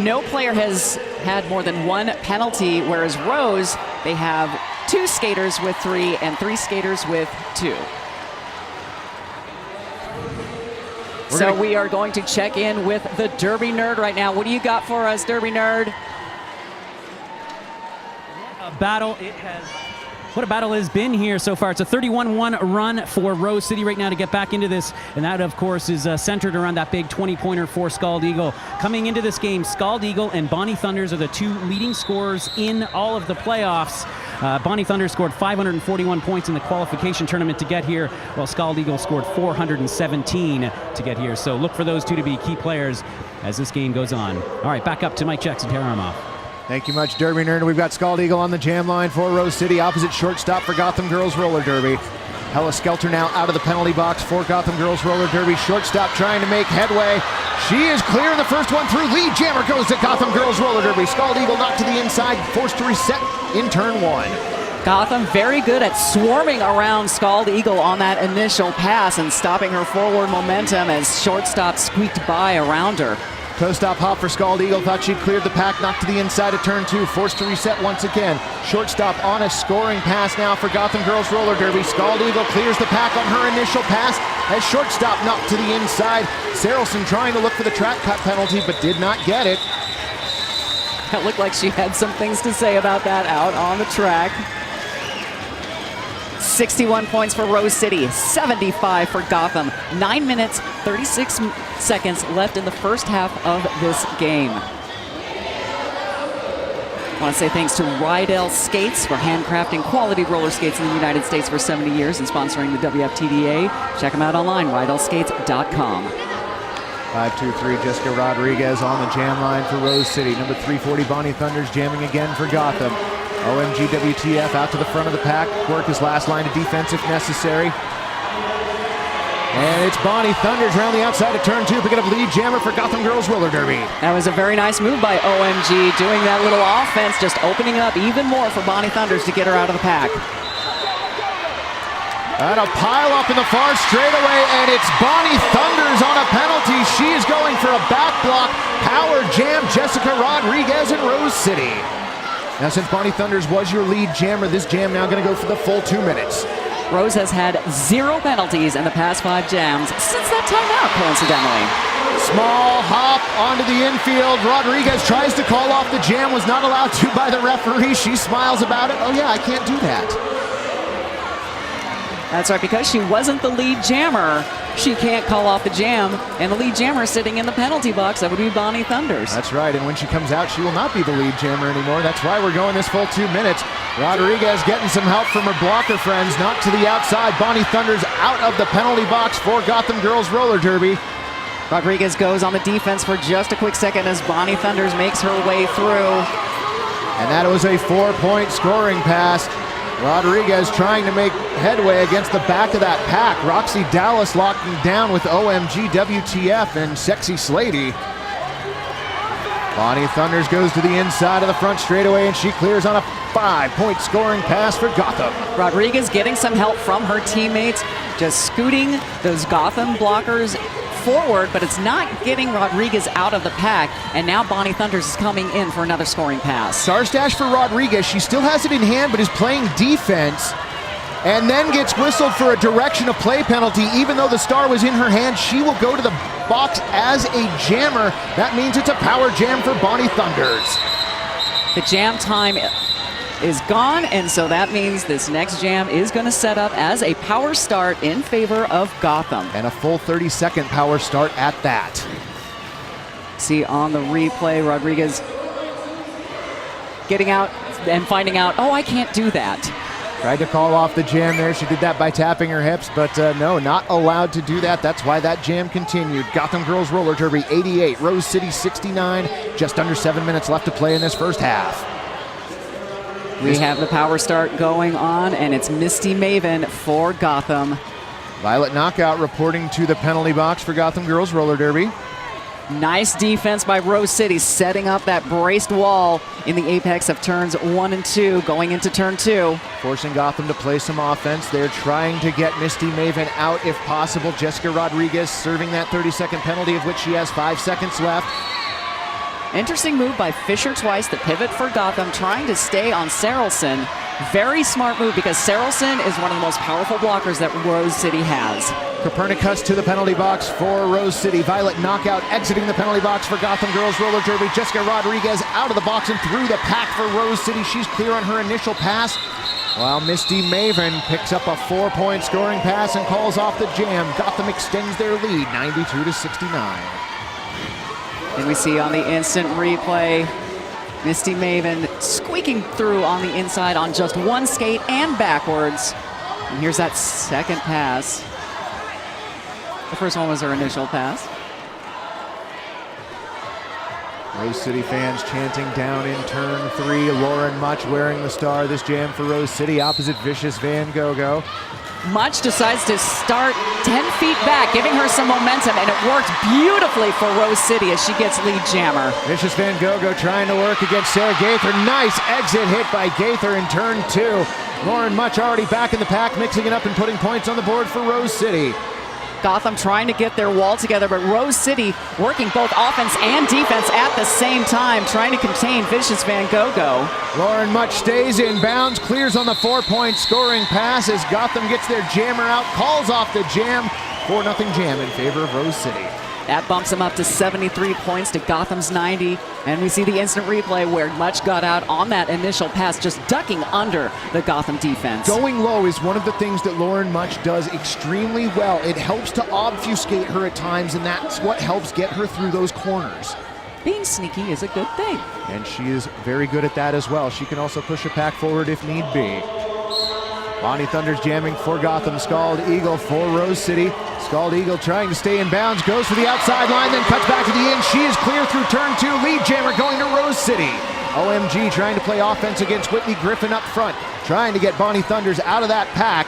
no player has had more than 1 penalty, whereas Rose, they have 2 skaters with 3 and 3 skaters with 2. So we are going to check in with the Derby Nerd right now. What do you got for us, Derby Nerd? What a battle has been here so far. It's a 31-1 run for Rose City right now to get back into this. And that, of course, is centered around that big 20-pointer for Scald Eagle. Coming into this game, Scald Eagle and Bonnie Thunders are the 2 leading scorers in all of the playoffs. Bonnie Thunders scored 541 points in the qualification tournament to get here, while Scald Eagle scored 417 to get here. So look for those 2 to be key players as this game goes on. All right, back up to Mike Jackson, Tara Armoff. Thank you much, Derby Nerd. We've got Scald Eagle on the jam line for Rose City, opposite shortstop for Gotham Girls Roller Derby. Hella Skelter now out of the penalty box for Gotham Girls Roller Derby. Shortstop trying to make headway. She is clear in the first one through. Lead jammer goes to Gotham Girls Roller Derby. Scald Eagle knocked to the inside, forced to reset in turn 1. Gotham very good at swarming around Scald Eagle on that initial pass and stopping her forward momentum as shortstop squeaked by around her. Toe-stop hop for Scald Eagle, thought she'd cleared the pack, knocked to the inside of turn 2, forced to reset once again. Shortstop on a scoring pass now for Gotham Girls Roller Derby. Scald Eagle clears the pack on her initial pass as shortstop knocked to the inside. Sarelson trying to look for the track cut penalty, but did not get it. It looked like she had some things to say about that out on the track. 61 points for Rose City, 75 for Gotham. 9 minutes, 36 seconds left in the first half of this game. I want to say thanks to Rydell Skates for handcrafting quality roller skates in the United States for 70 years and sponsoring the WFTDA. Check them out online, rydellskates.com. 5-2-3, Jessica Rodriguez on the jam line for Rose City. Number 340, Bonnie Thunders jamming again for Gotham. OMG WTF out to the front of the pack. Work his last line of defense if necessary. And it's Bonnie Thunders around the outside of turn 2, picking up lead jammer for Gotham Girls Roller Derby. That was a very nice move by OMG, doing that little offense, just opening up even more for Bonnie Thunders to get her out of the pack. And a pile up in the far straightaway, and it's Bonnie Thunders on a penalty. She is going for a back block. Power jam Jessica Rodriguez in Rose City. Now, since Bonnie Thunders was your lead jammer, this jam now going to go for the full 2 minutes. Rose has had 0 penalties in the past 5 jams since that timeout, coincidentally. Small hop onto the infield. Rodriguez tries to call off the jam, was not allowed to by the referee. She smiles about it. Oh yeah, I can't do that. That's right, because she wasn't the lead jammer, she can't call off the jam, and the lead jammer sitting in the penalty box. That would be Bonnie Thunders. That's right, and when she comes out, she will not be the lead jammer anymore. That's why we're going this full 2 minutes. Rodriguez getting some help from her blocker friends, knocked to the outside. Bonnie Thunders out of the penalty box for Gotham Girls Roller Derby. Rodriguez goes on the defense for just a quick second as Bonnie Thunders makes her way through. And that was a 4-point scoring pass. Rodriguez trying to make headway against the back of that pack. Roxy Dallas locking down with OMG, WTF, and Sexy Slady. Bonnie Thunders goes to the inside of the front straightaway, and she clears on a 5-point scoring pass for Gotham. Rodriguez getting some help from her teammates, just scooting those Gotham blockers forward, but it's not getting Rodriguez out of the pack, and now Bonnie Thunders is coming in for another scoring pass. Star stash for Rodriguez. She still has it in hand, but is playing defense, and then gets whistled for a direction of play penalty. Even though the star was in her hand, she will go to the box as a jammer. That means it's a power jam for Bonnie Thunders. The jam time is gone, and so that means this next jam is going to set up as a power start in favor of Gotham. And a full 30-second power start at that. See on the replay, Rodriguez getting out and finding out, oh, I can't do that. Tried to call off the jam there. She did that by tapping her hips, but no, not allowed to do that. That's why that jam continued. Gotham Girls Roller Derby 88, Rose City 69. Just under 7 minutes left to play in this first half. We have the power start going on, and it's Misty Maven for Gotham. Violet Knockout reporting to the penalty box for Gotham Girls Roller Derby. Nice defense by Rose City, setting up that braced wall in the apex of turns 1 and 2, going into turn 2. Forcing Gotham to play some offense. They're trying to get Misty Maven out if possible. Jessica Rodriguez serving that 30-second penalty, of which she has 5 seconds left. Interesting move by Fisher twice, the pivot for Gotham, trying to stay on Sarelson. Very smart move because Sarelson is one of the most powerful blockers that Rose City has. Copernicus to the penalty box for Rose City. Violet Knockout exiting the penalty box for Gotham Girls Roller Derby. Jessica Rodriguez out of the box and through the pack for Rose City. She's clear on her initial pass, while Misty Maven picks up a 4-point scoring pass and calls off the jam. Gotham extends their lead, 92-69. And we see on the instant replay, Misty Maven squeaking through on the inside on just one skate and backwards. And here's that second pass. The first one was her initial pass. Rose City fans chanting down in turn 3. Lauren Much wearing the star. This jam for Rose City opposite Vicious Van Gogh. Much decides to start 10 feet back, giving her some momentum, and it worked beautifully for Rose City as she gets lead jammer. Vicious Van Gogh trying to work against Sarah Gaither. Nice exit hit by Gaither in turn 2. Lauren Much already back in the pack, mixing it up and putting points on the board for Rose City. Gotham trying to get their wall together, but Rose City working both offense and defense at the same time, trying to contain Vicious Van Gogh. Lauren Much stays in bounds, clears on the 4-point scoring pass as Gotham gets their jammer out, calls off the jam. 4-0 jam in favor of Rose City. That bumps them up to 73 points to Gotham's 90. And we see the instant replay where Much got out on that initial pass, just ducking under the Gotham defense. Going low is one of the things that Lauren Much does extremely well. It helps to obfuscate her at times, and that's what helps get her through those corners. Being sneaky is a good thing. And she is very good at that as well. She can also push a pack forward if need be. Bonnie Thunders jamming for Gotham. Scald Eagle for Rose City. Scald Eagle trying to stay in bounds, goes for the outside line, then cuts back to the end. She is clear through turn 2. Lead jammer going to Rose City. OMG trying to play offense against Whitney Griffin up front, trying to get Bonnie Thunders out of that pack.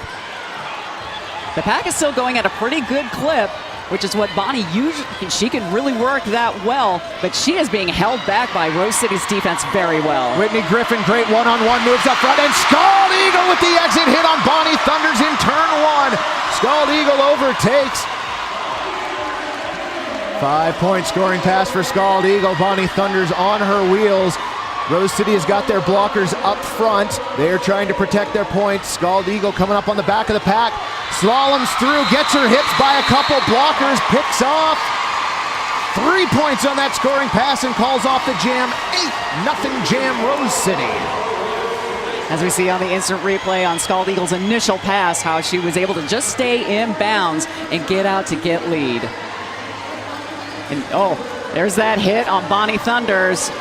The pack is still going at a pretty good clip, which is what Bonnie usually, she can really work that well, but she is being held back by Rose City's defense very well. Whitney Griffin, great one-on-one moves up front, and Scald Eagle with the exit hit on Bonnie Thunders in turn 1. Scald Eagle overtakes. 5-point scoring pass for Scald Eagle. Bonnie Thunders on her wheels. Rose City has got their blockers up front. They're trying to protect their points. Scald Eagle coming up on the back of the pack. Slaloms through, gets her hips by a couple blockers, picks off 3 points on that scoring pass and calls off the jam. 8-0 jam Rose City. As we see on the instant replay on Scald Eagle's initial pass, how she was able to just stay in bounds and get out to get lead. And there's that hit on Bonnie Thunders.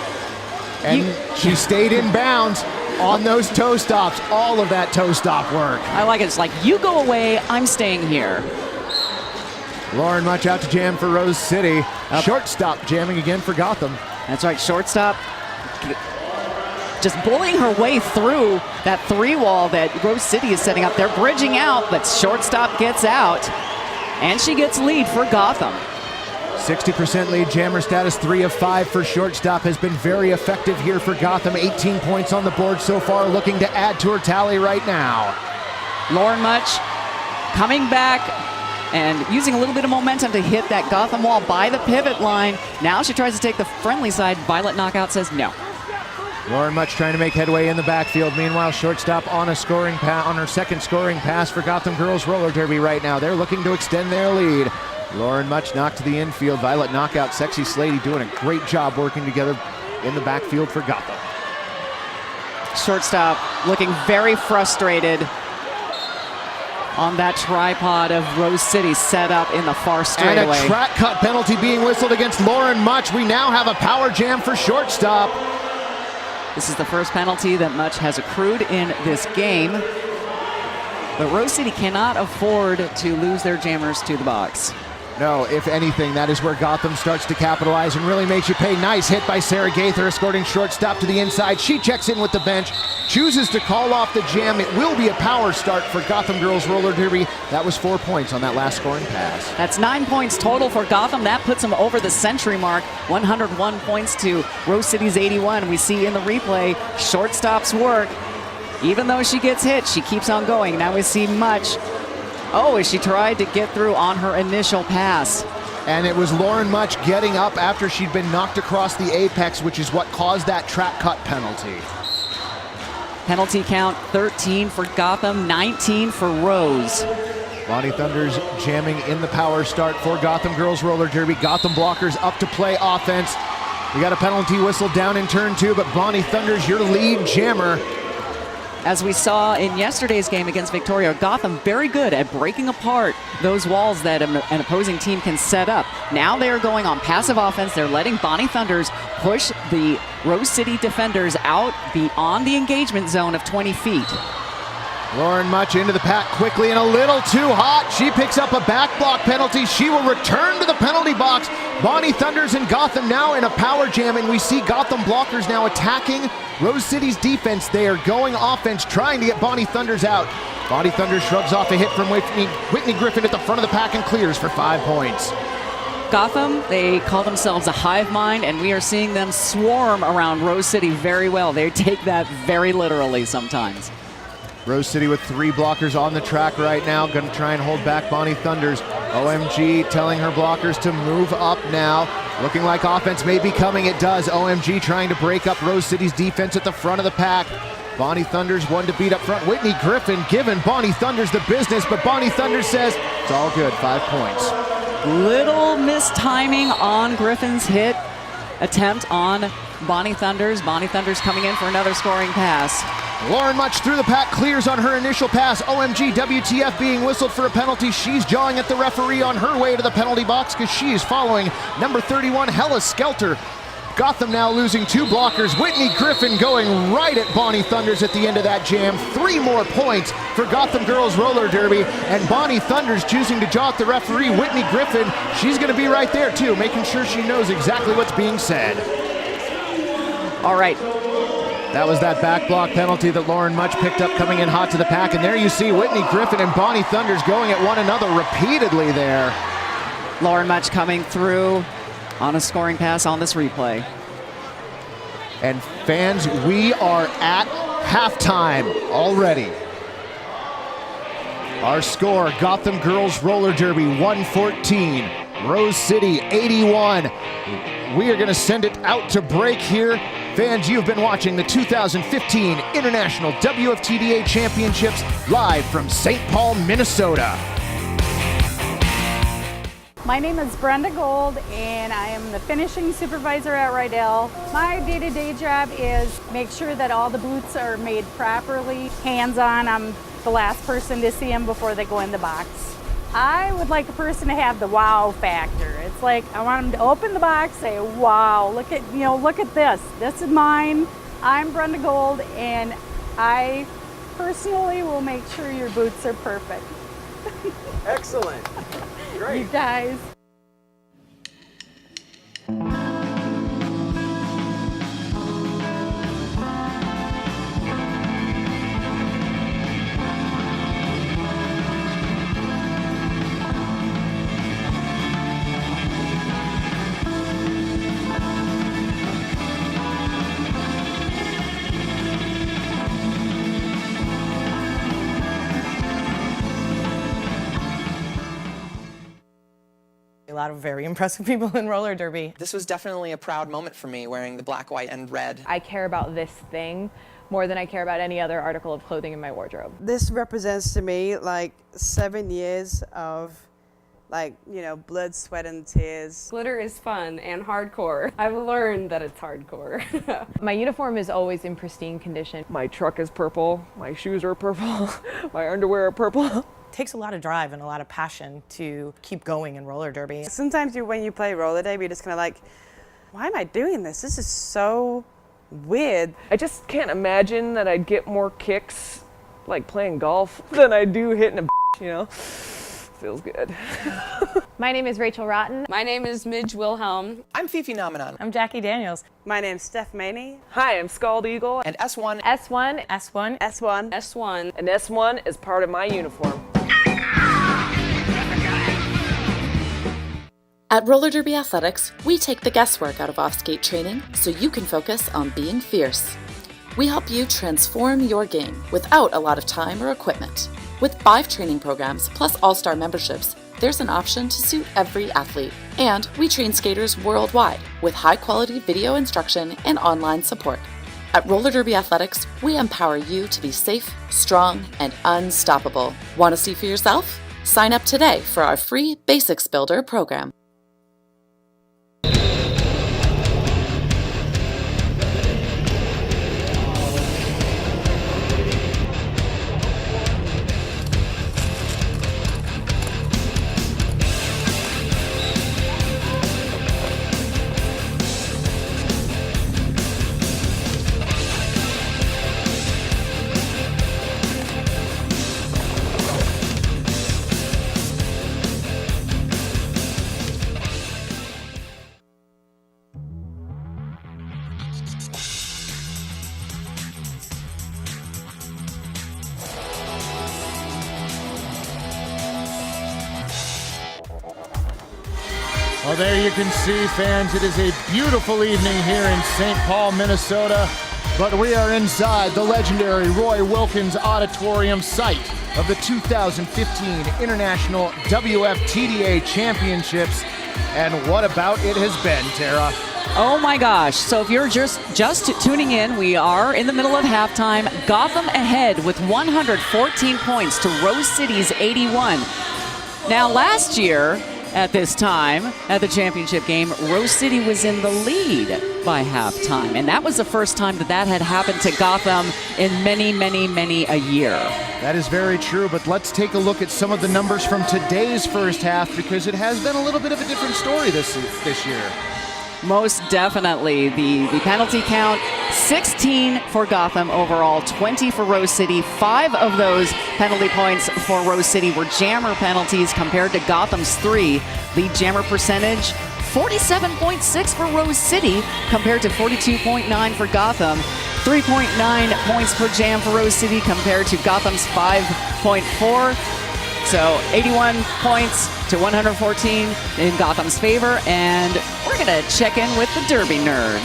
And she stayed in bounds on those toe stops. All of that toe stop work. I like it. It's like, you go away, I'm staying here. Lauren Much out to jam for Rose City. Shortstop jamming again for Gotham. That's right, shortstop just bullying her way through that 3-wall that Rose City is setting up. They're bridging out, but shortstop gets out, and she gets lead for Gotham. 60% lead jammer status, 3 of 5 for shortstop, has been very effective here for Gotham. 18 points on the board so far, looking to add to her tally right now. Lauren Much coming back and using a little bit of momentum to hit that Gotham wall by the pivot line. Now she tries to take the friendly side. Violet Knockout says no. Lauren Much trying to make headway in the backfield. Meanwhile, shortstop on a scoring on her second scoring pass for Gotham Girls Roller Derby right now. They're looking to extend their lead. Lauren Much knocked to the infield. Violet Knockout, Sexy Slady doing a great job working together in the backfield for Gotham. Shortstop looking very frustrated on that tripod of Rose City set up in the far straightaway. And a track cut penalty being whistled against Lauren Much. We now have a power jam for shortstop. This is the first penalty that Much has accrued in this game. But Rose City cannot afford to lose their jammers to the box. No, if anything, that is where Gotham starts to capitalize and really makes you pay. Nice hit by Sarah Gaither, escorting shortstop to the inside. She checks in with the bench, chooses to call off the jam. It will be a power start for Gotham Girls Roller Derby. That was 4 points on that last scoring pass. That's 9 points total for Gotham. That puts them over the century mark. 101 points to Rose City's 81. We see in the replay, shortstop's work. Even though she gets hit, she keeps on going. Now we see Much. As she tried to get through on her initial pass. And it was Lauren Much getting up after she'd been knocked across the apex, which is what caused that track cut penalty. Penalty count 13 for Gotham, 19 for Rose. Bonnie Thunders jamming in the power start for Gotham Girls Roller Derby. Gotham blockers up to play offense. We got a penalty whistle down in turn 2, but Bonnie Thunders, your lead jammer. As we saw in yesterday's game against Victoria, Gotham very good at breaking apart those walls that an opposing team can set up. Now they are going on passive offense. They're letting Bonnie Thunders push the Rose City defenders out beyond the engagement zone of 20 feet. Lauren Much into the pack quickly and a little too hot. She picks up a back block penalty. She will return to the penalty box. Bonnie Thunders and Gotham now in a power jam, and we see Gotham blockers now attacking Rose City's defense. They are going offense, trying to get Bonnie Thunders out. Bonnie Thunders shrugs off a hit from Whitney Griffin at the front of the pack and clears for 5 points. Gotham, they call themselves a hive mind, and we are seeing them swarm around Rose City very well. They take that very literally sometimes. Rose City with 3 blockers on the track right now. Going to try and hold back Bonnie Thunders. OMG telling her blockers to move up now. Looking like offense may be coming. It does. OMG trying to break up Rose City's defense at the front of the pack. Bonnie Thunders one to beat up front. Whitney Griffin giving Bonnie Thunders the business, but Bonnie Thunders says it's all good. 5 points. Little mistiming on Griffin's hit attempt on Bonnie Thunders. Bonnie Thunders coming in for another scoring pass. Lauren Much through the pack, clears on her initial pass. OMG, WTF being whistled for a penalty. She's jawing at the referee on her way to the penalty box because she is following number 31, Hella Skelter. Gotham now losing 2 blockers. Whitney Griffin going right at Bonnie Thunders at the end of that jam. 3 more points for Gotham Girls Roller Derby. And Bonnie Thunders choosing to jaw at the referee, Whitney Griffin. She's going to be right there too, making sure she knows exactly what's being said. All right. That was that back block penalty that Lauren Much picked up coming in hot to the pack. And there you see Whitney Griffin and Bonnie Thunders going at one another repeatedly there. Lauren Much coming through on a scoring pass on this replay. And fans, we are at halftime already. Our score, Gotham Girls Roller Derby 114, Rose City 81. We are going to send it out to break here. Fans, you've been watching the 2015 International WFTDA Championships live from St. Paul, Minnesota. My name is Brenda Gold, and I am the finishing supervisor at Rydell. My day-to-day job is make sure that all the boots are made properly, hands-on. I'm the last person to see them before they go in the box. I would like a person to have the wow factor. It's like I want them to open the box, say, "Wow, look at this. This is mine. I'm Brenda Gold, and I personally will make sure your boots are perfect." Excellent. Great. You guys. A lot of very impressive people in roller derby. This was definitely a proud moment for me, wearing the black, white, and red. I care about this thing more than I care about any other article of clothing in my wardrobe. This represents to me like 7 years of blood, sweat, and tears. Glitter is fun and hardcore. I've learned that it's hardcore. My uniform is always in pristine condition. My truck is purple, my shoes are purple, my underwear are purple. It takes a lot of drive and a lot of passion to keep going in roller derby. Sometimes when you play roller derby, you're just kind of like, why am I doing this? This is so weird. I just can't imagine that I'd get more kicks like playing golf than I do hitting a Feels good. My name is Rachel Rotten. My name is Midge Wilhelm. I'm Fifi Nomenon. I'm Jackie Daniels. My name's Steph Maney. Hi, I'm Scald Eagle. And S1. S1. S1. S1. S1. And S1 is part of my uniform. At Roller Derby Athletics, we take the guesswork out of off-skate training so you can focus on being fierce. We help you transform your game without a lot of time or equipment. With 5 training programs plus all-star memberships, there's an option to suit every athlete. And we train skaters worldwide with high-quality video instruction and online support. At Roller Derby Athletics, we empower you to be safe, strong, and unstoppable. Want to see for yourself? Sign up today for our free Basics Builder program. Well, there you can see, fans, it is a beautiful evening here in St. Paul, Minnesota, but we are inside the legendary Roy Wilkins Auditorium site of the 2015 International WFTDA Championships. And what about it has been, Tara? Oh my gosh. So if you're just tuning in, we are in the middle of halftime. Gotham ahead with 114 points to Rose City's 81. Now last year, at this time, at the championship game, Rose City was in the lead by halftime. And that was the first time that had happened to Gotham in many, many, many a year. That is very true, but let's take a look at some of the numbers from today's first half, because it has been a little bit of a different story this year. Most definitely. The penalty count, 16 for Gotham overall, 20 for Rose City. 5 of those penalty points for Rose City were jammer penalties compared to Gotham's 3. Lead jammer percentage, 47.6 for Rose City compared to 42.9 for Gotham. 3.9 points per jam for Rose City compared to Gotham's 5.4. So 81 points to 114 in Gotham's favor, and we're going to check in with the Derby Nerd.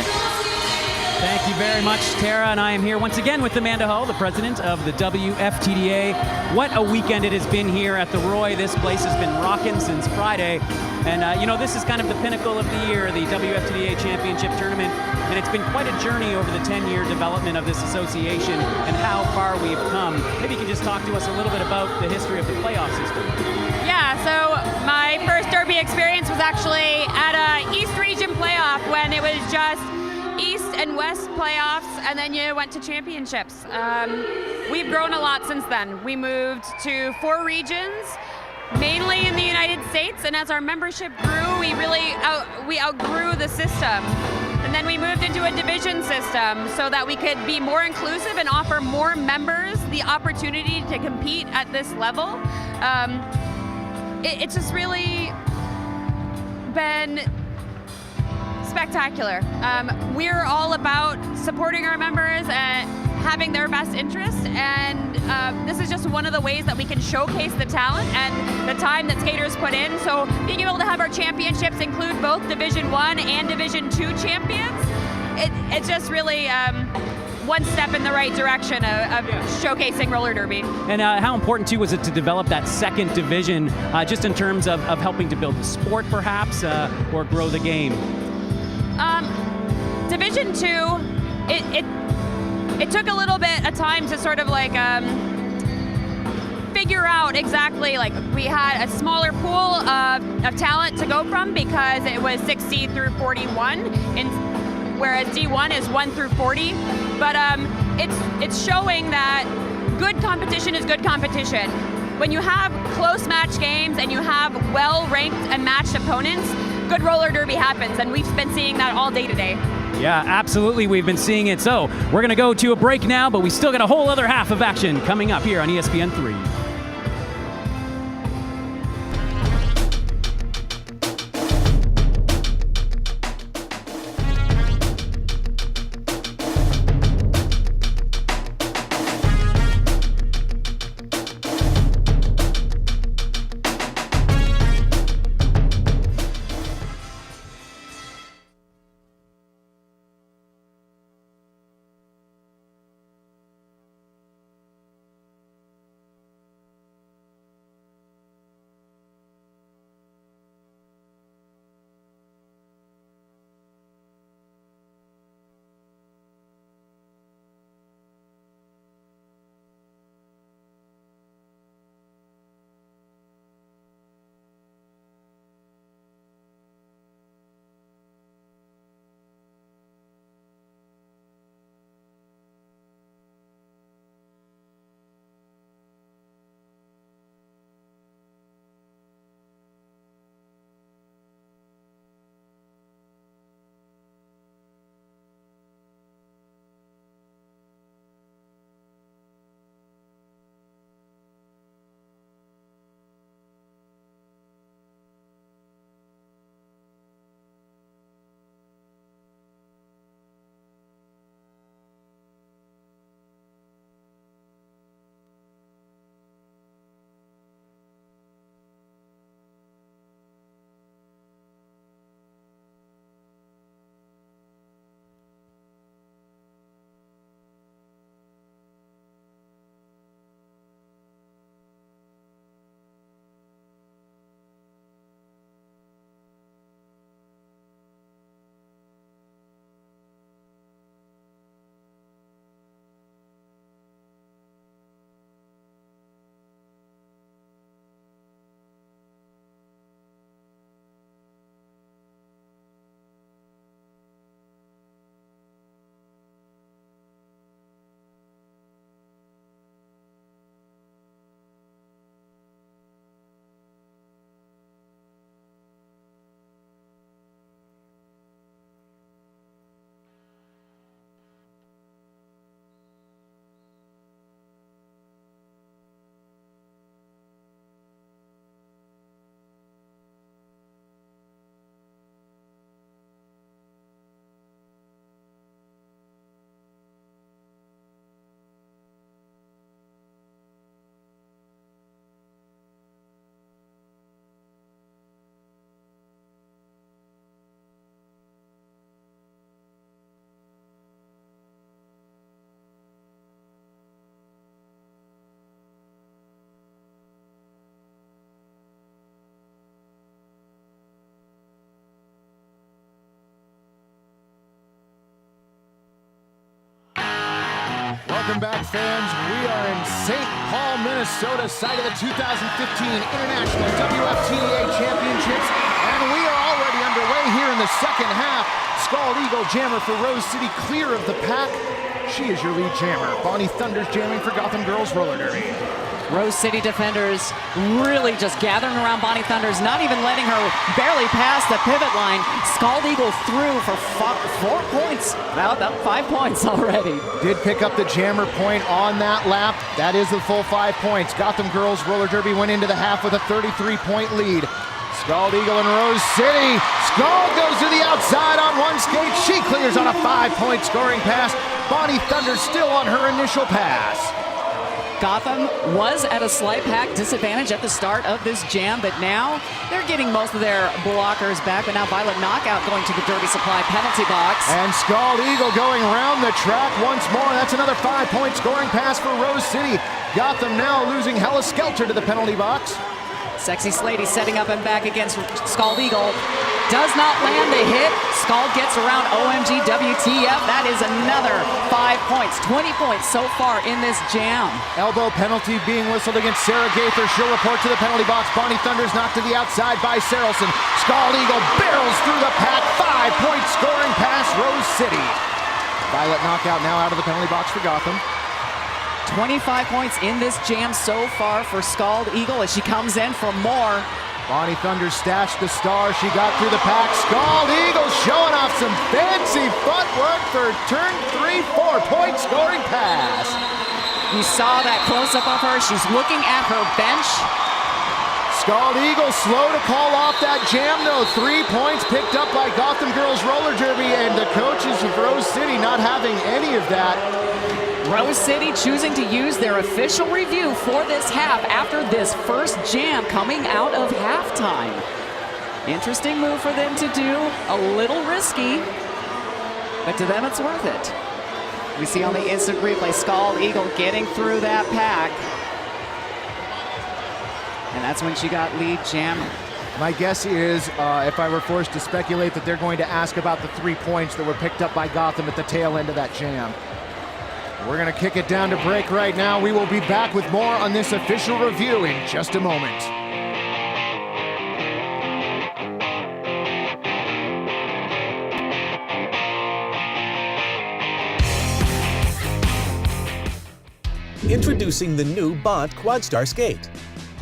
Thank you very much, Tara, and I am here once again with Amanda Hull, the president of the WFTDA. What a weekend it has been here at the Roy. This place has been rocking since Friday, and this is kind of the pinnacle of the year, the WFTDA Championship Tournament, and it's been quite a journey over the 10-year development of this association and how far we have come. Maybe you can just talk to us a little bit about the history of the playoff system. Yeah, so my first Derby derby experience was actually at a East Region playoff when it was just East and West playoffs, and then you went to championships. We've grown a lot since then. We moved to 4 regions, mainly in the United States, and as our membership grew, we outgrew the system. And then we moved into a division system so that we could be more inclusive and offer more members the opportunity to compete at this level. It's just really been spectacular. We're all about supporting our members and having their best interest, and this is just one of the ways that we can showcase the talent and the time that skaters put in. So being able to have our championships include both Division 1 and Division 2 champions, it's just really one step in the right direction of showcasing roller derby. And how important too was it to develop that second division, just in terms of helping to build the sport perhaps, or grow the game? Division 2, it took a little bit of time to sort of like figure out exactly, like we had a smaller pool of talent to go from because it was 60 through 41, whereas D1 is 1 through 40. But it's showing that good competition is good competition. When you have close match games and you have well-ranked and matched opponents, good roller derby happens, and we've been seeing that all day today. Yeah, absolutely. We've been seeing it. So we're going to go to a break now, but we still got a whole other half of action coming up here on ESPN3. Welcome back, fans. We are in St. Paul, Minnesota, site of the 2015 International WFTDA Championships. And we are already underway here in the second half. Scald Eagle jammer for Rose City, clear of the pack. She is your lead jammer. Bonnie Thunder's jamming for Gotham Girls Roller Derby. Rose City defenders really just gathering around Bonnie Thunders, not even letting her barely pass the pivot line. Scald Eagle through for 4 points. Now about 5 points already. Did pick up the jammer point on that lap. That is the full 5 points. Gotham Girls Roller Derby went into the half with a 33-point lead. Scald Eagle and Rose City. Scald goes to the outside on one skate. She clears on a 5-point scoring pass. Bonnie Thunder still on her initial pass. Gotham was at a slight pack disadvantage at the start of this jam, but now they're getting most of their blockers back. But now Violet Knockout going to the Derby Supply penalty box. And Scald Eagle going around the track once more. That's another 5-point scoring pass for Rose City. Gotham now losing Hella Skelter to the penalty box. Sexy Slady setting up and back against Scald Eagle. Does not land the hit. Scald gets around OMG WTF. That is another 5 points. 20 points so far in this jam. Elbow penalty being whistled against Sarah Gaither. She'll report to the penalty box. Bonnie Thunder's knocked to the outside by Sarelson. Scald Eagle barrels through the pack. 5-point scoring pass, Rose City. Violet Knockout now out of the penalty box for Gotham. 25 points in this jam so far for Scald Eagle as she comes in for more. Bonnie Thunder stashed the star. She got through the pack. Scald Eagle showing off some fancy footwork for turn 3, 4-point scoring pass. You saw that close-up of her. She's looking at her bench. Scald Eagle slow to call off that jam, though. 3 points picked up by Gotham Girls Roller Derby, and the coaches of Rose City not having any of that. Rose City choosing to use their official review for this half after this first jam coming out of halftime. Interesting move for them to do, a little risky, but to them it's worth it. We see on the instant replay, Scald Eagle getting through that pack. And that's when she got lead jammer. My guess is, if I were forced to speculate, that they're going to ask about the 3 points that were picked up by Gotham at the tail end of that jam. We're going to kick it down to break right now. We will be back with more on this official review in just a moment. Introducing the new Bont Quadstar Skate.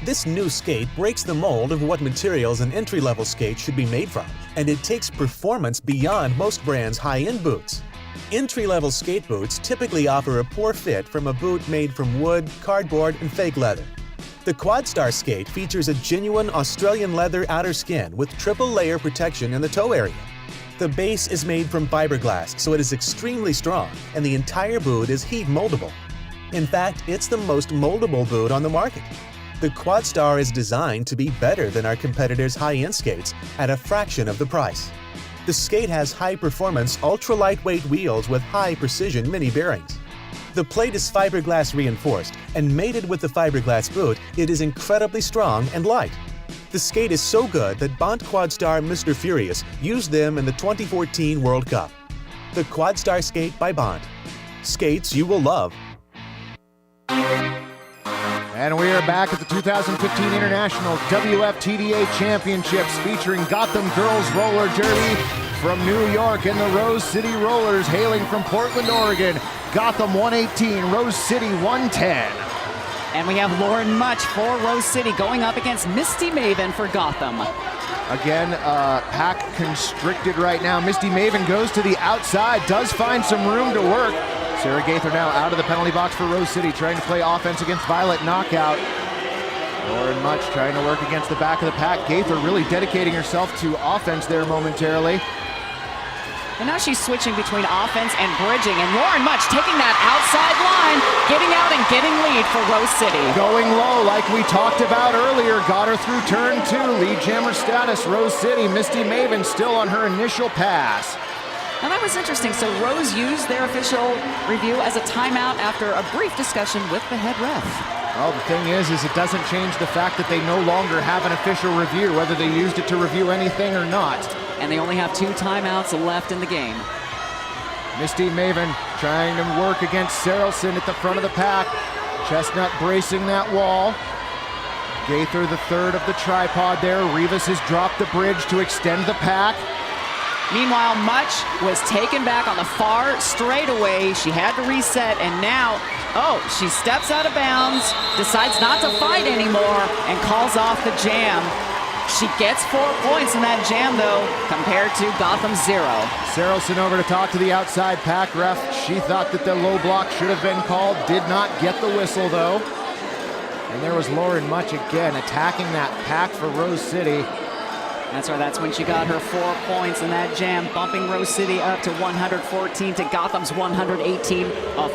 This new skate breaks the mold of what materials an entry-level skate should be made from, and it takes performance beyond most brands' high-end boots. Entry-level skate boots typically offer a poor fit from a boot made from wood, cardboard, and fake leather. The Quadstar skate features a genuine Australian leather outer skin with triple-layer protection in the toe area. The base is made from fiberglass, so it is extremely strong, and the entire boot is heat moldable. In fact, it's the most moldable boot on the market. The Quadstar is designed to be better than our competitors' high-end skates at a fraction of the price. The skate has high-performance, ultra-lightweight wheels with high-precision mini bearings. The plate is fiberglass reinforced, and mated with the fiberglass boot, it is incredibly strong and light. The skate is so good that Bont Quadstar Mr. Furious used them in the 2014 World Cup. The Quadstar Skate by Bont. Skates you will love. And we are back at the 2015 International WFTDA Championships featuring Gotham Girls Roller Derby from New York and the Rose City Rollers hailing from Portland, Oregon. Gotham 118, Rose City 110. And we have Lauren Much for Rose City going up against Misty Maven for Gotham. Again, pack constricted right now. Misty Maven goes to the outside, does find some room to work. Sarah Gaither now out of the penalty box for Rose City, trying to play offense against Violet Knockout. Lauren Much trying to work against the back of the pack. Gaither really dedicating herself to offense there momentarily. And now she's switching between offense and bridging, and Lauren Much taking that outside line, getting out and getting lead for Rose City. Going low like we talked about earlier, got her through turn 2, lead jammer status, Rose City. Misty Maven still on her initial pass. Now that was interesting. So Rose used their official review as a timeout after a brief discussion with the head ref. Well, the thing is it doesn't change the fact that they no longer have an official review, whether they used it to review anything or not. And they only have 2 timeouts left in the game. Misty Maven trying to work against Sarelson at the front of the pack. Chestnut bracing that wall. Gaither the third of the tripod there. Rivas has dropped the bridge to extend the pack. Meanwhile, Much was taken back on the far straightaway. She had to reset, and now, she steps out of bounds, decides not to fight anymore, and calls off the jam. She gets 4 points in that jam, though, compared to Gotham's 0. Saracen over to talk to the outside pack ref. She thought that the low block should have been called. Did not get the whistle, though. And there was Lauren Much again attacking that pack for Rose City. That's right, that's when she got her 4 points in that jam, bumping Rose City up to 114 to Gotham's 118, a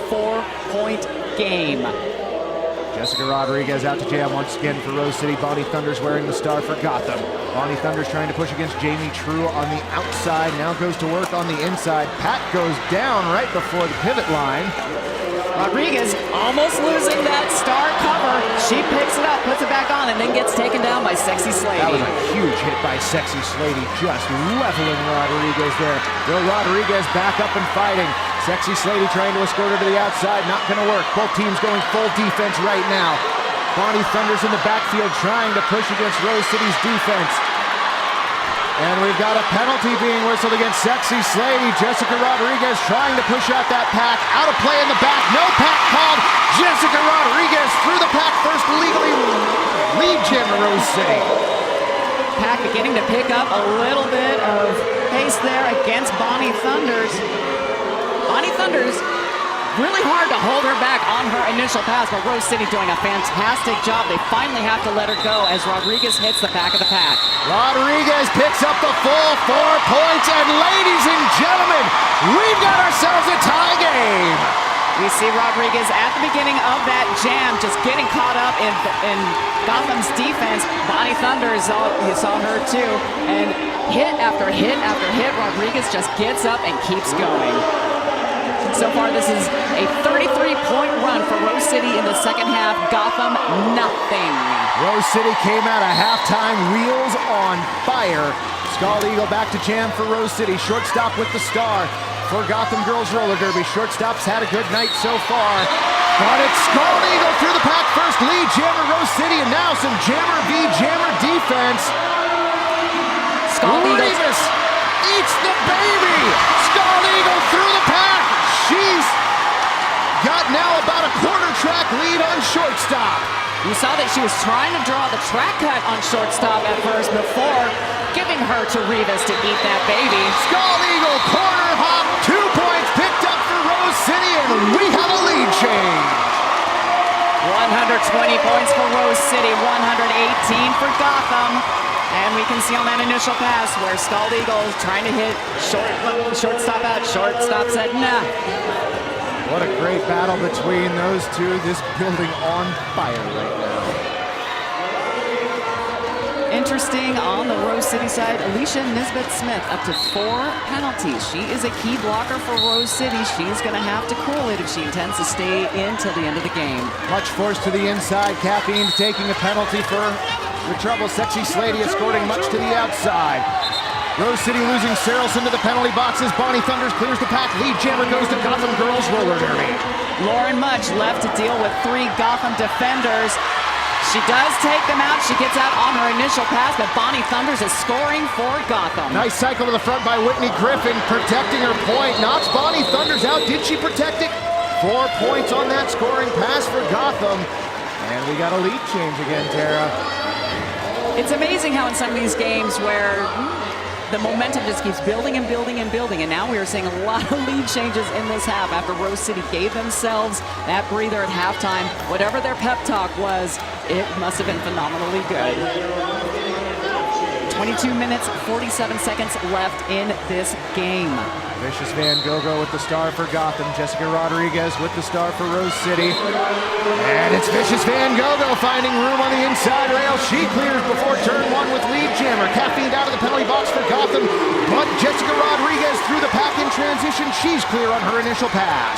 4-point game. Jessica Rodriguez out to jam once again for Rose City. Bonnie Thunder's wearing the star for Gotham. Bonnie Thunder's trying to push against Jamie True on the outside, now goes to work on the inside. Pat goes down right before the pivot line. Rodriguez almost losing that star cover. She picks it up, puts it back on, and then gets taken down by Sexy Slady. That was a huge hit by Sexy Slady, just leveling Rodriguez there. Bill Rodriguez back up and fighting. Sexy Slady trying to escort her to the outside, not gonna work. Both teams going full defense right now. Bonnie Thunder's in the backfield trying to push against Rose City's defense. And we've got a penalty being whistled against Sexy Slady. Jessica Rodriguez trying to push out that pack. Out of play in the back, no pack called. Jessica Rodriguez through the pack first, legally lead jam to Rose City. Pack beginning to pick up a little bit of pace there against Bonnie Thunders. Bonnie Thunders, really hard to hold her back on her initial pass, but Rose City doing a fantastic job. They finally have to let her go as Rodriguez hits the back of the pack. Rodriguez picks up the full 4 points, and ladies and gentlemen, we've got ourselves a tie game. We see Rodriguez at the beginning of that jam just getting caught up in Gotham's defense. Bonnie Thunders, you saw her too, and hit after hit after hit, Rodriguez just gets up and keeps going. So far, this is a 33-point run for Rose City in the second half. Gotham, nothing. Rose City came out of halftime, wheels on fire. Scald Eagle back to jam for Rose City. Shortstop with the star for Gotham Girls Roller Derby. Shortstop's had a good night so far. But it's Scald Eagle through the pack first, lead jammer Rose City, and now some jammer v jammer defense. Scald Eagle eats the baby. Scald Eagle through the pack. She's got now about a quarter track lead on shortstop. You saw that she was trying to draw the track cut on shortstop at first before giving her to Rivas to eat that baby. Scald Eagle corner hop, 2 points picked up for Rose City, and we have a lead change. 120 points for Rose City, 118 for Gotham. And we can see on that initial pass where Scald Eagle is trying to hit shortstop out. Shortstop said, nah. What a great battle between those two. This building on fire right now. Interesting on the Rose City side, Alicia Nisbet-Smith up to 4 penalties. She is a key blocker for Rose City. She's going to have to cool it if she intends to stay in till the end of the game. Much force to the inside. Caffeine taking a penalty for the trouble. Sexy Slady escorting Much to the outside. Rose City losing Saracen to the penalty boxes. Bonnie Thunders clears the pack. Lead jammer goes to Gotham Girls Roller Derby. Lauren Much left to deal with 3 Gotham defenders. She does take them out. She gets out on her initial pass, but Bonnie Thunders is scoring for Gotham. Nice cycle to the front by Whitney Griffin, protecting her point. Knocks Bonnie Thunders out. Did she protect it? 4 points on that scoring pass for Gotham. And we got a lead change again, Tara. It's amazing how in some of these games where the momentum just keeps building and building and building, and now we are seeing a lot of lead changes in this half after Rose City gave themselves that breather at halftime. Whatever their pep talk was, it must have been phenomenally good. 22 minutes, 47 seconds left in this game. Vicious Van Gogh with the star for Gotham. Jessica Rodriguez with the star for Rose City. And it's Vicious Van Gogh finding room on the inside rail. She clears before turn 1 with lead jammer. Caffeine out of the penalty box for Gotham. But Jessica Rodriguez through the pack in transition. She's clear on her initial pass.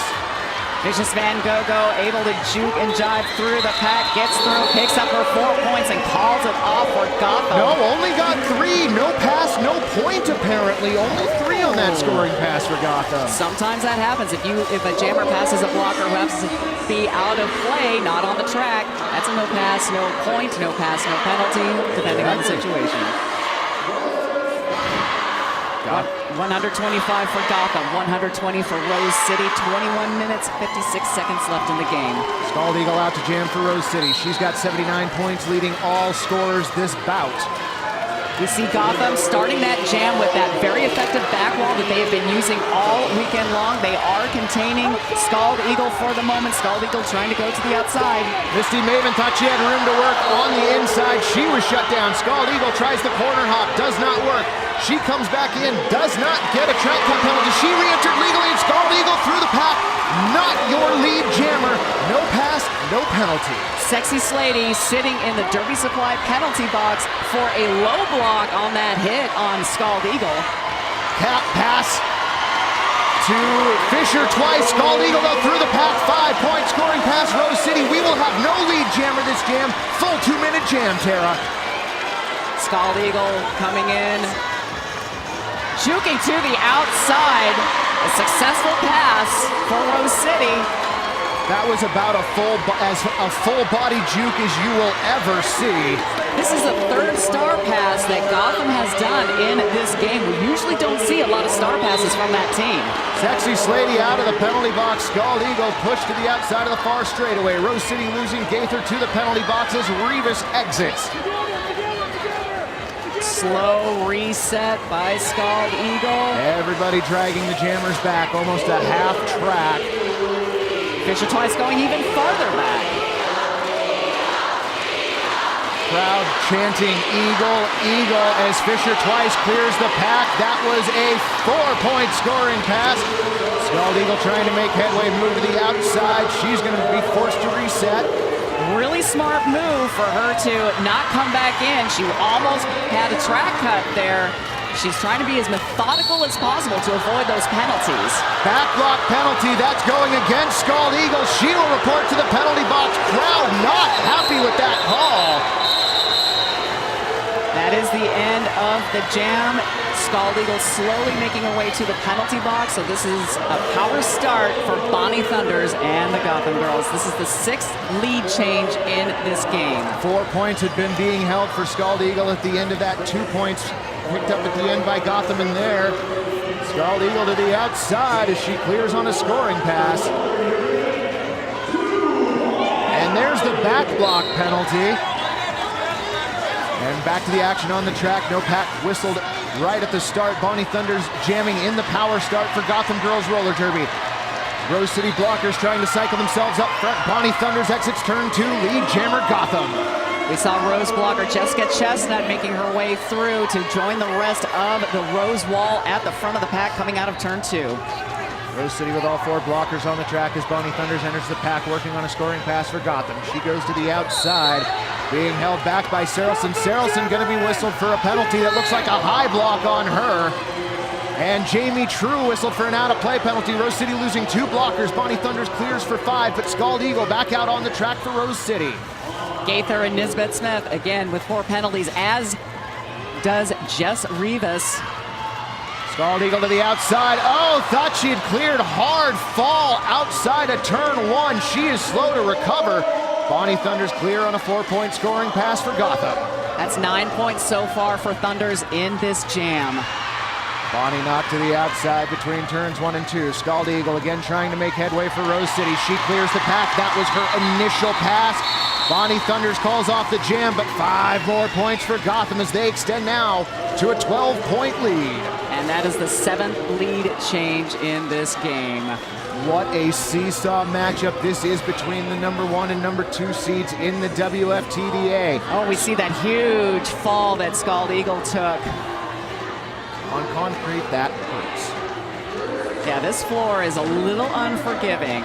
Vicious Van Gogh able to juke and jive through the pack, gets through, picks up her 4 points and calls it off for Gotham. No, only got 3. No pass, no point apparently. Only 3 on that scoring pass for Gotham. Sometimes that happens. If a jammer passes a blocker who happens to be out of play, not on the track, that's a no pass, no point, no pass, no penalty, depending on the situation. 125 for Gotham, 120 for Rose City, 21 minutes, 56 seconds left in the game. Scald Eagle out to jam for Rose City. She's got 79 points, leading all scorers this bout. We see Gotham starting that jam with that very effective back wall that they have been using all weekend long. They are containing Scald Eagle for the moment. Scald Eagle trying to go to the outside. Misty Maven thought she had room to work on the inside. She was shut down. Scald Eagle tries the corner hop, does not work. She comes back in, does not get a track cut penalty. She re-entered legally, and Scald Eagle through the pack. Not your lead jammer. No pass, no penalty. Sexy Slady sitting in the Derby Supply penalty box for a low block on that hit on Scald Eagle. Cap pass to Fisher twice. Scald Eagle though through the pack. 5-point scoring pass, Rose City. We will have no lead jammer this jam. Full 2-minute jam, Tara. Scald Eagle coming in. Juking to the outside. A successful pass for Rose City. That was about as full body juke as you will ever see. This is the 3rd star pass that Gotham has done in this game. We usually don't see a lot of star passes from that team. Sexy Slady out of the penalty box. Scald Eagle pushed to the outside of the far straightaway. Rose City losing Gaither to the penalty box as Rivas exits. Slow reset by Scald Eagle. Everybody dragging the jammers back, almost a half track. Fisher twice going even farther back. Crowd chanting Eagle, Eagle as Fisher twice clears the pack. That was a 4-point scoring pass. Scald Eagle trying to make headway, move to the outside. She's going to be forced to reset. Really smart move for her to not come back in. She almost had a track cut there. She's trying to be as methodical as possible to avoid those penalties. Back block penalty, that's going against Scald Eagle. She will report to the penalty box. Crowd not happy with that call. That is the end of the jam. Scald Eagle slowly making her way to the penalty box. So this is a power start for Bonnie Thunders and the Gotham Girls. This is the 6th lead change in this game. 4 points had been being held for Scald Eagle at the end of that. 2 points picked up at the end by Gotham in there. Scald Eagle to the outside as she clears on a scoring pass. And there's the back block penalty. And back to the action on the track. No pack whistled right at the start. Bonnie Thunders jamming in the power start for Gotham Girls Roller Derby. Rose City blockers trying to cycle themselves up front. Bonnie Thunders exits turn 2, lead jammer Gotham. We saw Rose blocker Jessica Chestnut making her way through to join the rest of the Rose Wall at the front of the pack coming out of turn 2. Rose City with all 4 blockers on the track as Bonnie Thunders enters the pack working on a scoring pass for Gotham. She goes to the outside, being held back by Sarelson. Sarelson going to be whistled for a penalty that looks like a high block on her. And Jamie True whistled for an out-of-play penalty. Rose City losing 2 blockers. Bonnie Thunders clears for 5, but Scald Eagle back out on the track for Rose City. Gaither and Nisbet Smith again with 4 penalties, as does Jess Rivas. Scald Eagle to the outside. Oh, thought she had cleared. Hard fall outside of turn 1. She is slow to recover. Bonnie Thunders clear on a 4-point scoring pass for Gotham. That's 9 points so far for Thunders in this jam. Bonnie knocked to the outside between turns 1 and 2. Scald Eagle again trying to make headway for Rose City. She clears the pack. That was her initial pass. Bonnie Thunders calls off the jam, but 5 more points for Gotham as they extend now to a 12-point lead. And that is the 7th lead change in this game. What a seesaw matchup this is between the number 1 and number 2 seeds in the WFTDA. Oh, we see that huge fall that Scald Eagle took. On concrete, that hurts. Yeah, this floor is a little unforgiving.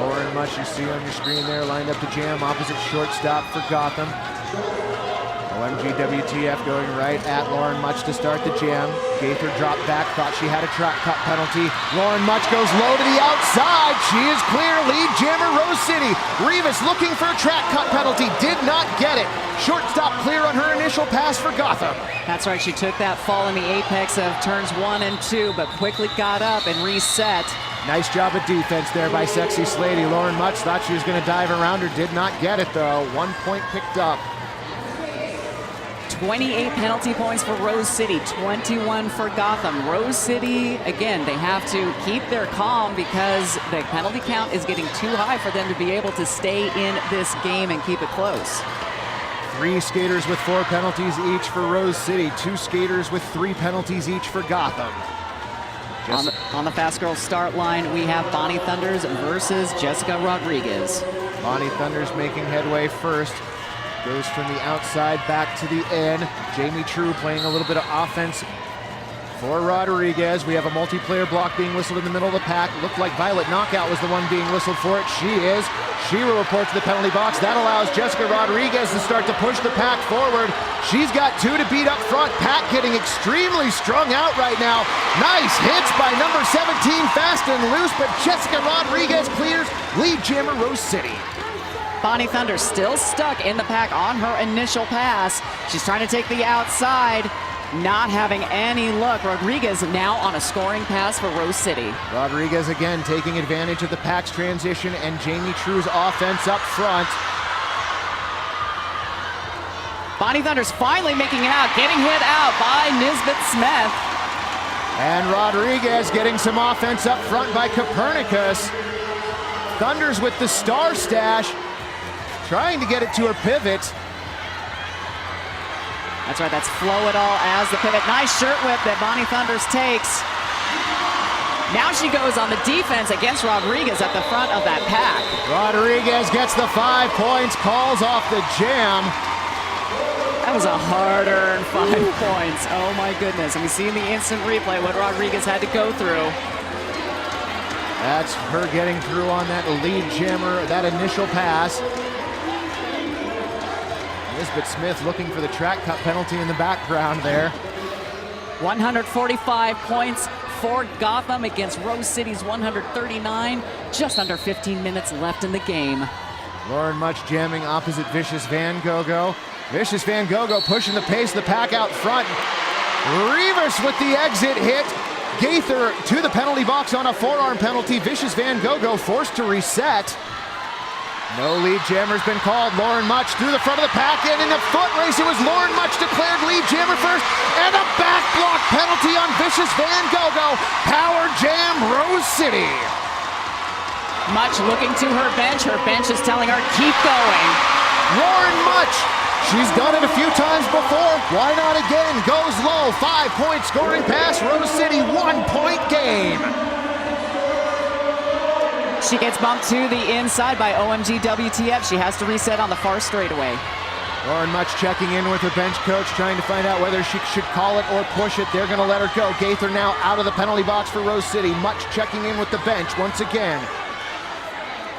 Lauren Mush, you see on your screen there, lined up to jam opposite shortstop for Gotham. OMG WTF going right at Lauren Much to start the jam. Gaither dropped back, thought she had a track cut penalty. Lauren Much goes low to the outside. She is clear. Lead jammer Rose City. Rivas looking for a track cut penalty. Did not get it. Shortstop clear on her initial pass for Gotham. That's right, she took that fall in the apex of turns 1 and 2, but quickly got up and reset. Nice job of defense there by Sexy Slady. Lauren Much thought she was going to dive around her. Did not get it though. 1 point picked up. 28 penalty points for Rose City, 21 for Gotham. Rose City, again, they have to keep their calm because the penalty count is getting too high for them to be able to stay in this game and keep it close. 3 skaters with 4 penalties each for Rose City. 2 skaters with 3 penalties each for Gotham. On the fast girl start line, we have Bonnie Thunders versus Jessica Rodriguez. Bonnie Thunders making headway first. Goes from the outside back to the end. Jamie True playing a little bit of offense for Rodriguez. We have a multiplayer block being whistled in the middle of the pack. Looked like Violet Knockout was the one being whistled for it. She is. She will report to the penalty box. That allows Jessica Rodriguez to start to push the pack forward. She's got 2 to beat up front. Pack getting extremely strung out right now. Nice hits by number 17, fast and loose, but Jessica Rodriguez clears. Lead jammer Rose City. Bonnie Thunder still stuck in the pack on her initial pass. She's trying to take the outside, not having any luck. Rodriguez now on a scoring pass for Rose City. Rodriguez again taking advantage of the pack's transition and Jamie True's offense up front. Bonnie Thunder's finally making it out, getting hit out by Nisbet Smith. And Rodriguez getting some offense up front by Copernicus. Thunders with the star stash. Trying to get it to her pivot. That's right, that's Flo it all as the pivot. Nice shirt whip that Bonnie Thunders takes. Now she goes on the defense against Rodriguez at the front of that pack. Rodriguez gets the 5 points, calls off the jam. That was a hard-earned 5 points. Oh my goodness. And we see in the instant replay what Rodriguez had to go through. That's her getting through on that lead jammer, that initial pass. Nisbet Smith looking for the track cut penalty in the background there. 145 points for Gotham against Rose City's 139. Just under 15 minutes left in the game. Lauren Much jamming opposite Vicious Van Gogo. Vicious Van Gogo pushing the pace of the pack out front. Rivas with the exit hit. Gaither to the penalty box on a forearm penalty. Vicious Van Gogo forced to reset. No lead jammer's been called. Lauren Much through the front of the pack, and in a foot race, it was Lauren Much declared lead jammer first, and a back block penalty on Vicious Van Gogo. Power jam Rose City. Much looking to her bench. Her bench is telling her, keep going. Lauren Much, she's done it a few times before. Why not again? Goes low. 5-point scoring pass. Rose City, 1-point game. She gets bumped to the inside by OMG WTF. She has to reset on the far straightaway. Lauren Much checking in with her bench coach, trying to find out whether she should call it or push it. They're going to let her go. Gaither now out of the penalty box for Rose City. Much checking in with the bench once again.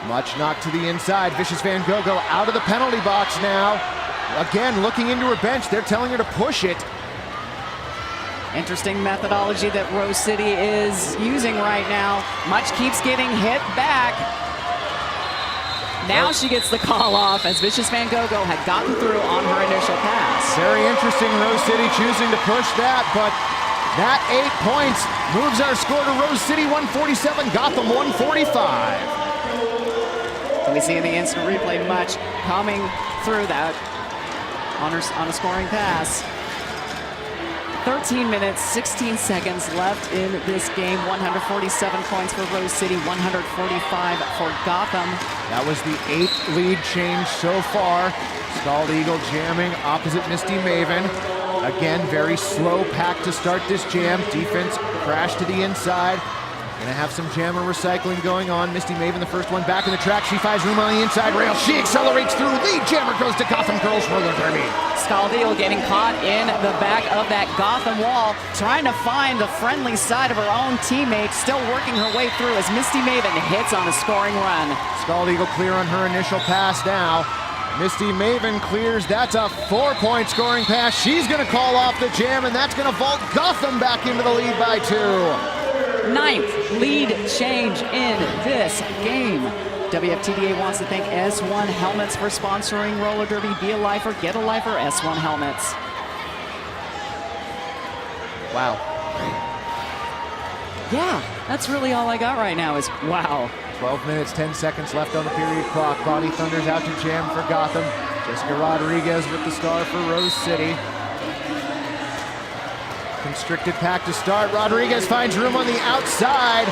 Much knocked to the inside. Vicious Van Gogo out of the penalty box now. Again, looking into her bench. They're telling her to push it. Interesting methodology that Rose City is using right now. Much keeps getting hit back. Now she gets the call off as Vicious Van Gogo had gotten through on her initial pass. Very interesting, Rose City choosing to push that, but that 8 points moves our score to Rose City 147, Gotham 145. And we see in the instant replay Much coming through that on a scoring pass. 13 minutes, 16 seconds left in this game. 147 points for Rose City, 145 for Gotham. That was the 8th lead change so far. Scald Eagle jamming opposite Misty Maven. Again, very slow pack to start this jam. Defense crash to the inside. Gonna have some jammer recycling going on. Misty Maven, the first one back in the track. She finds room on the inside rail. She accelerates through. Lead jammer goes to Gotham Girls Roller Derby. Scald Eagle getting caught in the back of that Gotham wall, trying to find the friendly side of her own teammate, still working her way through as Misty Maven hits on a scoring run. Scald Eagle clear on her initial pass now. Misty Maven clears. That's a 4-point scoring pass. She's going to call off the jam, and that's going to vault Gotham back into the lead by 2. 9th lead change in this game. WFTDA wants to thank S1 Helmets for sponsoring roller derby. Be a lifer, get a lifer, S1 Helmets. Wow. Yeah, that's really all I got right now is wow. 12 minutes, 10 seconds left on the period clock. Bonnie Thunder's out to jam for Gotham. Jessica Rodriguez with the star for Rose City. Constricted pack to start. Rodriguez finds room on the outside.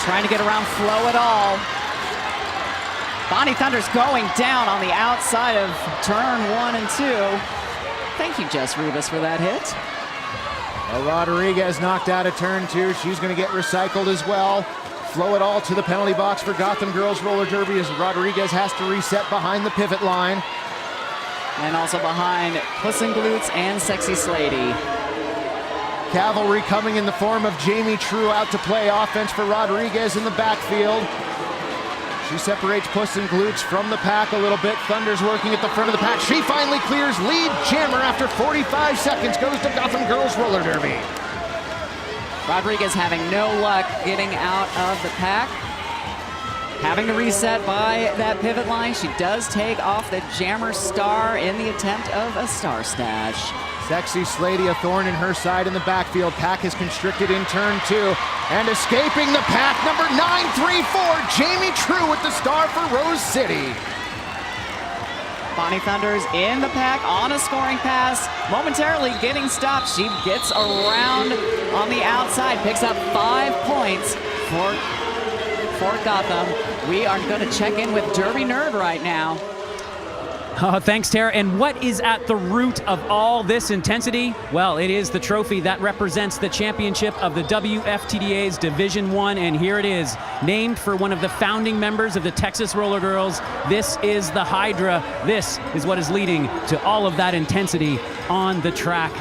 Trying to get around Flo at all. Bonnie Thunder's going down on the outside of turn 1 and 2. Thank you, Jess Rivas, for that hit. Well, Rodriguez knocked out of turn 2. She's going to get recycled as well. Flow it all to the penalty box for Gotham Girls Roller Derby as Rodriguez has to reset behind the pivot line. And also behind Puss in Glutes and Sexy Slady. Cavalry coming in the form of Jamie True out to play offense for Rodriguez in the backfield. She separates Puss in Glutes from the pack a little bit. Thunder's working at the front of the pack. She finally clears. Lead jammer after 45 seconds goes to Gotham Girls Roller Derby. Rodriguez having no luck getting out of the pack. Having to reset by that pivot line. She does take off the jammer star in the attempt of a star stash. Sexy Slady, a thorn in her side in the backfield. Pack is constricted in turn 2. And escaping the pack, number 934, Jamie True with the star for Rose City. Bonnie Thunder's in the pack on a scoring pass. Momentarily getting stopped. She gets around on the outside, picks up 5 points for Gotham. We are going to check in with Derby Nerd right now. Oh, thanks, Tara. And what is at the root of all this intensity? Well, it is the trophy that represents the championship of the WFTDA's Division I, and here it is, named for one of the founding members of the Texas Roller Girls. This is the Hydra. This is what is leading to all of that intensity on the track.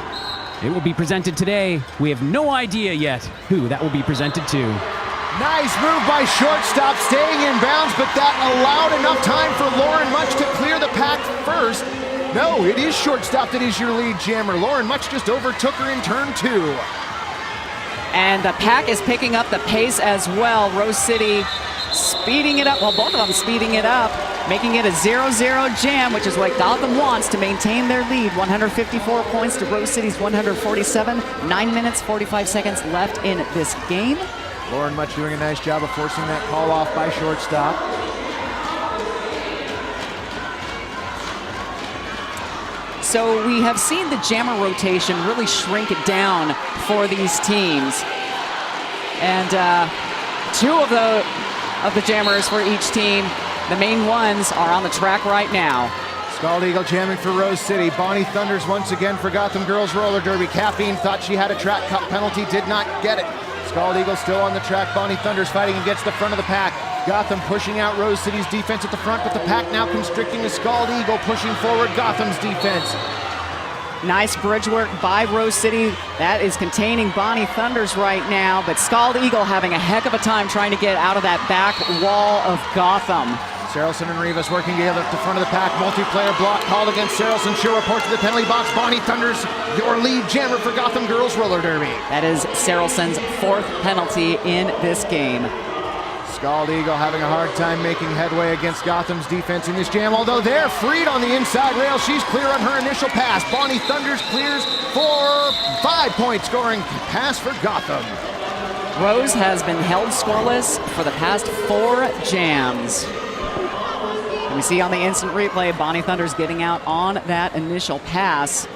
It will be presented today. We have no idea yet who that will be presented to. Nice move by shortstop, staying in bounds, but that allowed enough time for Lauren Much to clear the pack first. No, it is shortstop that is your lead jammer. Lauren Much just overtook her in turn 2. And the pack is picking up the pace as well. Rose City speeding it up. Well, both of them speeding it up, making it a 0-0 jam, which is what Gotham wants to maintain their lead. 154 points to Rose City's 147. 9 minutes, 45 seconds left in this game. Lauren Much doing a nice job of forcing that call off by shortstop. So we have seen the jammer rotation really shrink it down for these teams. And 2 of the jammers for each team, the main ones, are on the track right now. Scald Eagle jamming for Rose City. Bonnie Thunders once again for Gotham Girls Roller Derby. Caffeine thought she had a track cut penalty, did not get it. Scald Eagle still on the track. Bonnie Thunder's fighting against the front of the pack. Gotham pushing out Rose City's defense at the front, but the pack now constricting the Scald Eagle, pushing forward Gotham's defense. Nice bridge work by Rose City. That is containing Bonnie Thunders right now, but Scald Eagle having a heck of a time trying to get out of that back wall of Gotham. Saracen and Rivas working together at the front of the pack. Multiplayer block called against Saracen. She'll report to the penalty box. Bonnie Thunders, your lead jammer for Gotham Girls Roller Derby. That is Saracen's 4th penalty in this game. Scald Eagle having a hard time making headway against Gotham's defense in this jam, although they're freed on the inside rail. She's clear on her initial pass. Bonnie Thunders clears for 5-point scoring pass for Gotham. Rose has been held scoreless for the past 4 jams. And we see on the instant replay, Bonnie Thunders getting out on that initial pass.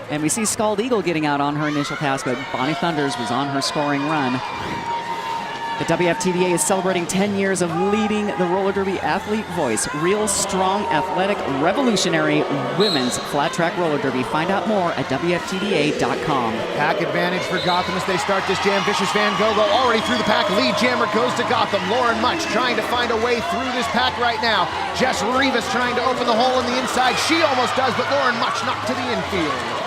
And we see Scald Eagle getting out on her initial pass, but Bonnie Thunders was on her scoring run. The WFTDA is celebrating 10 years of leading the roller derby athlete voice. Real, strong, athletic, revolutionary women's flat track roller derby. Find out more at WFTDA.com. Pack advantage for Gotham as they start this jam. Vicious Van Gogh already through the pack. Lead jammer goes to Gotham. Lauren Much trying to find a way through this pack right now. Jess Rivas trying to open the hole on the inside. She almost does, but Lauren Much knocked to the infield.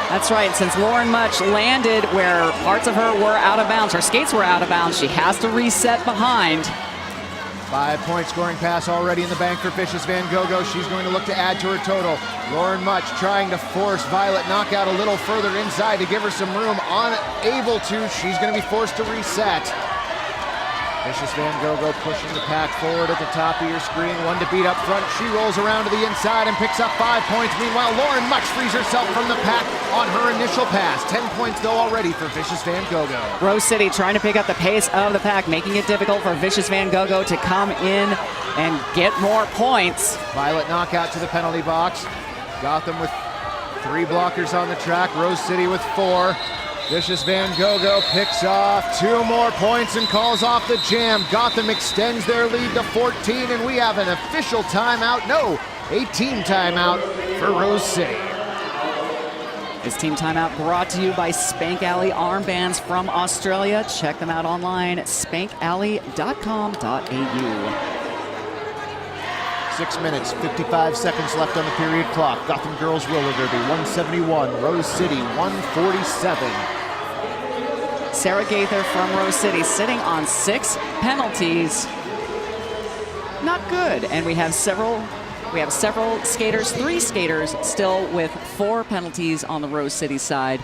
That's right, since Lauren Much landed where parts of her were out of bounds, her skates were out of bounds, she has to reset behind. 5-point scoring pass already in the bank for Vicious Van Gogo. She's going to look to add to her total. Lauren Much trying to force Violet Knockout a little further inside to give her some room. Unable to, she's going to be forced to reset. Vicious Van Gogo pushing the pack forward at the top of your screen. One to beat up front. She rolls around to the inside and picks up 5 points. Meanwhile, Lauren Much frees herself from the pack on her initial pass. 10 points though already for Vicious Van Gogo. Rose City trying to pick up the pace of the pack, making it difficult for Vicious Van Gogo to come in and get more points. Violet Knockout to the penalty box. Gotham with 3 blockers on the track. Rose City with 4. Vicious Van Gogo picks off 2 more points and calls off the jam. Gotham extends their lead to 14, and we have an official timeout. No, a team timeout for Rose City. This team timeout brought to you by Spank Alley Armbands from Australia. Check them out online at spankalley.com.au. 6 minutes, 55 seconds left on the period clock. Gotham Girls Roller Derby 171, Rose City 147. Sarah Gaither from Rose City sitting on 6 penalties. Not good. And we have several skaters, 3 skaters still with 4 penalties on the Rose City side.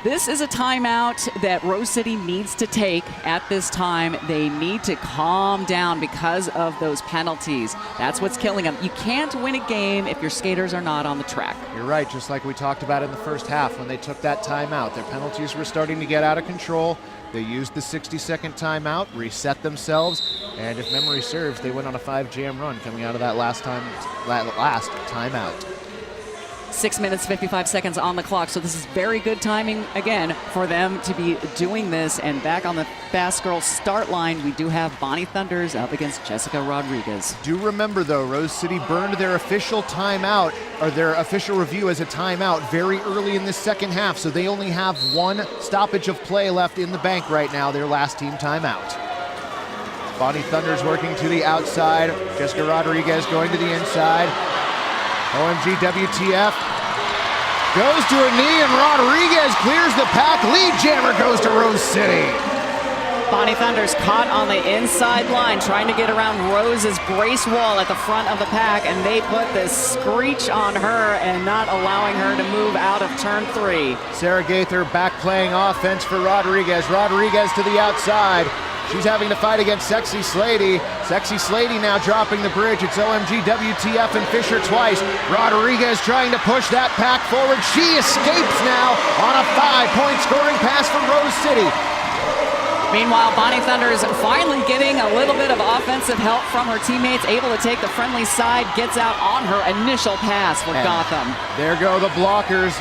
This is a timeout that Rose City needs to take at this time. They need to calm down because of those penalties. That's what's killing them. You can't win a game if your skaters are not on the track. You're right, just like we talked about in the first half when they took that timeout. Their penalties were starting to get out of control. They used the 60-second timeout, reset themselves, and if memory serves, they went on a 5-jam run coming out of that last timeout. 6 minutes, 55 seconds on the clock. So this is very good timing, again, for them to be doing this. And back on the Fast Girl start line, we do have Bonnie Thunders up against Jessica Rodriguez. Do remember, though, Rose City burned their official timeout, or their official review as a timeout, very early in this second half. So they only have 1 stoppage of play left in the bank right now, their last team timeout. Bonnie Thunders working to the outside. Jessica Rodriguez going to the inside. OMG WTF goes to a knee and Rodriguez clears the pack. Lead jammer goes to Rose City. Bonnie Thunders caught on the inside line, trying to get around Rose's brace wall at the front of the pack, and they put this screech on her and not allowing her to move out of turn 3. Sarah Gaither back playing offense for Rodriguez. Rodriguez to the outside. She's having to fight against Sexy Slady. Sexy Slady now dropping the bridge. It's OMG WTF and Fisher twice. Rodriguez trying to push that pack forward. She escapes now on a 5-point scoring pass from Rose City. Meanwhile, Bonnie Thunders finally getting a little bit of offensive help from her teammates, able to take the friendly side, gets out on her initial pass for Gotham. There go the blockers.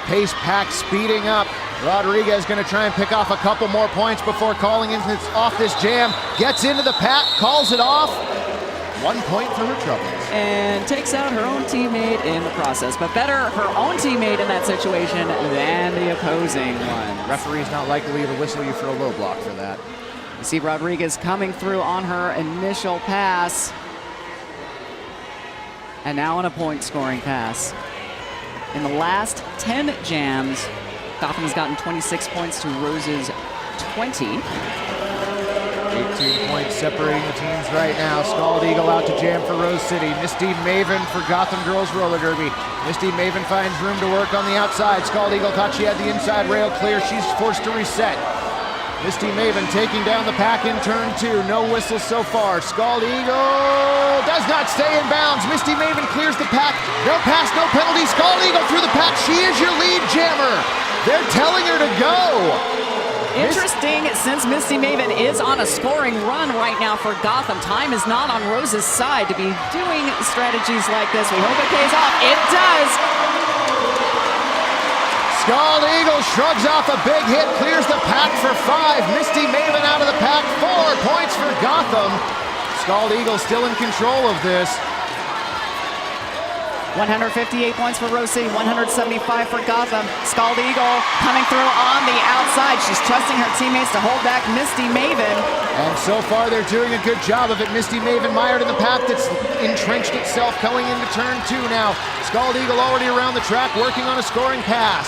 Pace pack speeding up. Rodriguez going to try and pick off a couple more points before calling off this jam. Gets into the pack, calls it off. 1 point for her troubles. And takes out her own teammate in the process. But better her own teammate in that situation than the opposing one. Referee's not likely to whistle you for a low block for that. You see Rodriguez coming through on her initial pass. And now on a point scoring pass. In the last 10 jams, Gotham has gotten 26 points to Rose's 20. 18 points separating the teams right now. Scald Eagle out to jam for Rose City. Misty Maven for Gotham Girls Roller Derby. Misty Maven finds room to work on the outside. Scald Eagle thought she had the inside rail clear. She's forced to reset. Misty Maven taking down the pack in turn 2. No whistles so far. Scald Eagle does not stay in bounds. Misty Maven clears the pack. No pass, no penalty. Scald Eagle through the pack. She is your lead jammer. They're telling her to go. Interesting, since Misty Maven is on a scoring run right now for Gotham. Time is not on Rose's side to be doing strategies like this. We hope it pays off. It does. Scald Eagle shrugs off a big hit, clears the pack for 5. Misty Maven out of the pack, 4 points for Gotham. Scald Eagle still in control of this. 158 points for Rose City, 175 for Gotham. Scald Eagle coming through on the outside. She's trusting her teammates to hold back Misty Maven. And so far they're doing a good job of it. Misty Maven mired in the pack that's entrenched itself going into turn 2 now. Scald Eagle already around the track working on a scoring pass.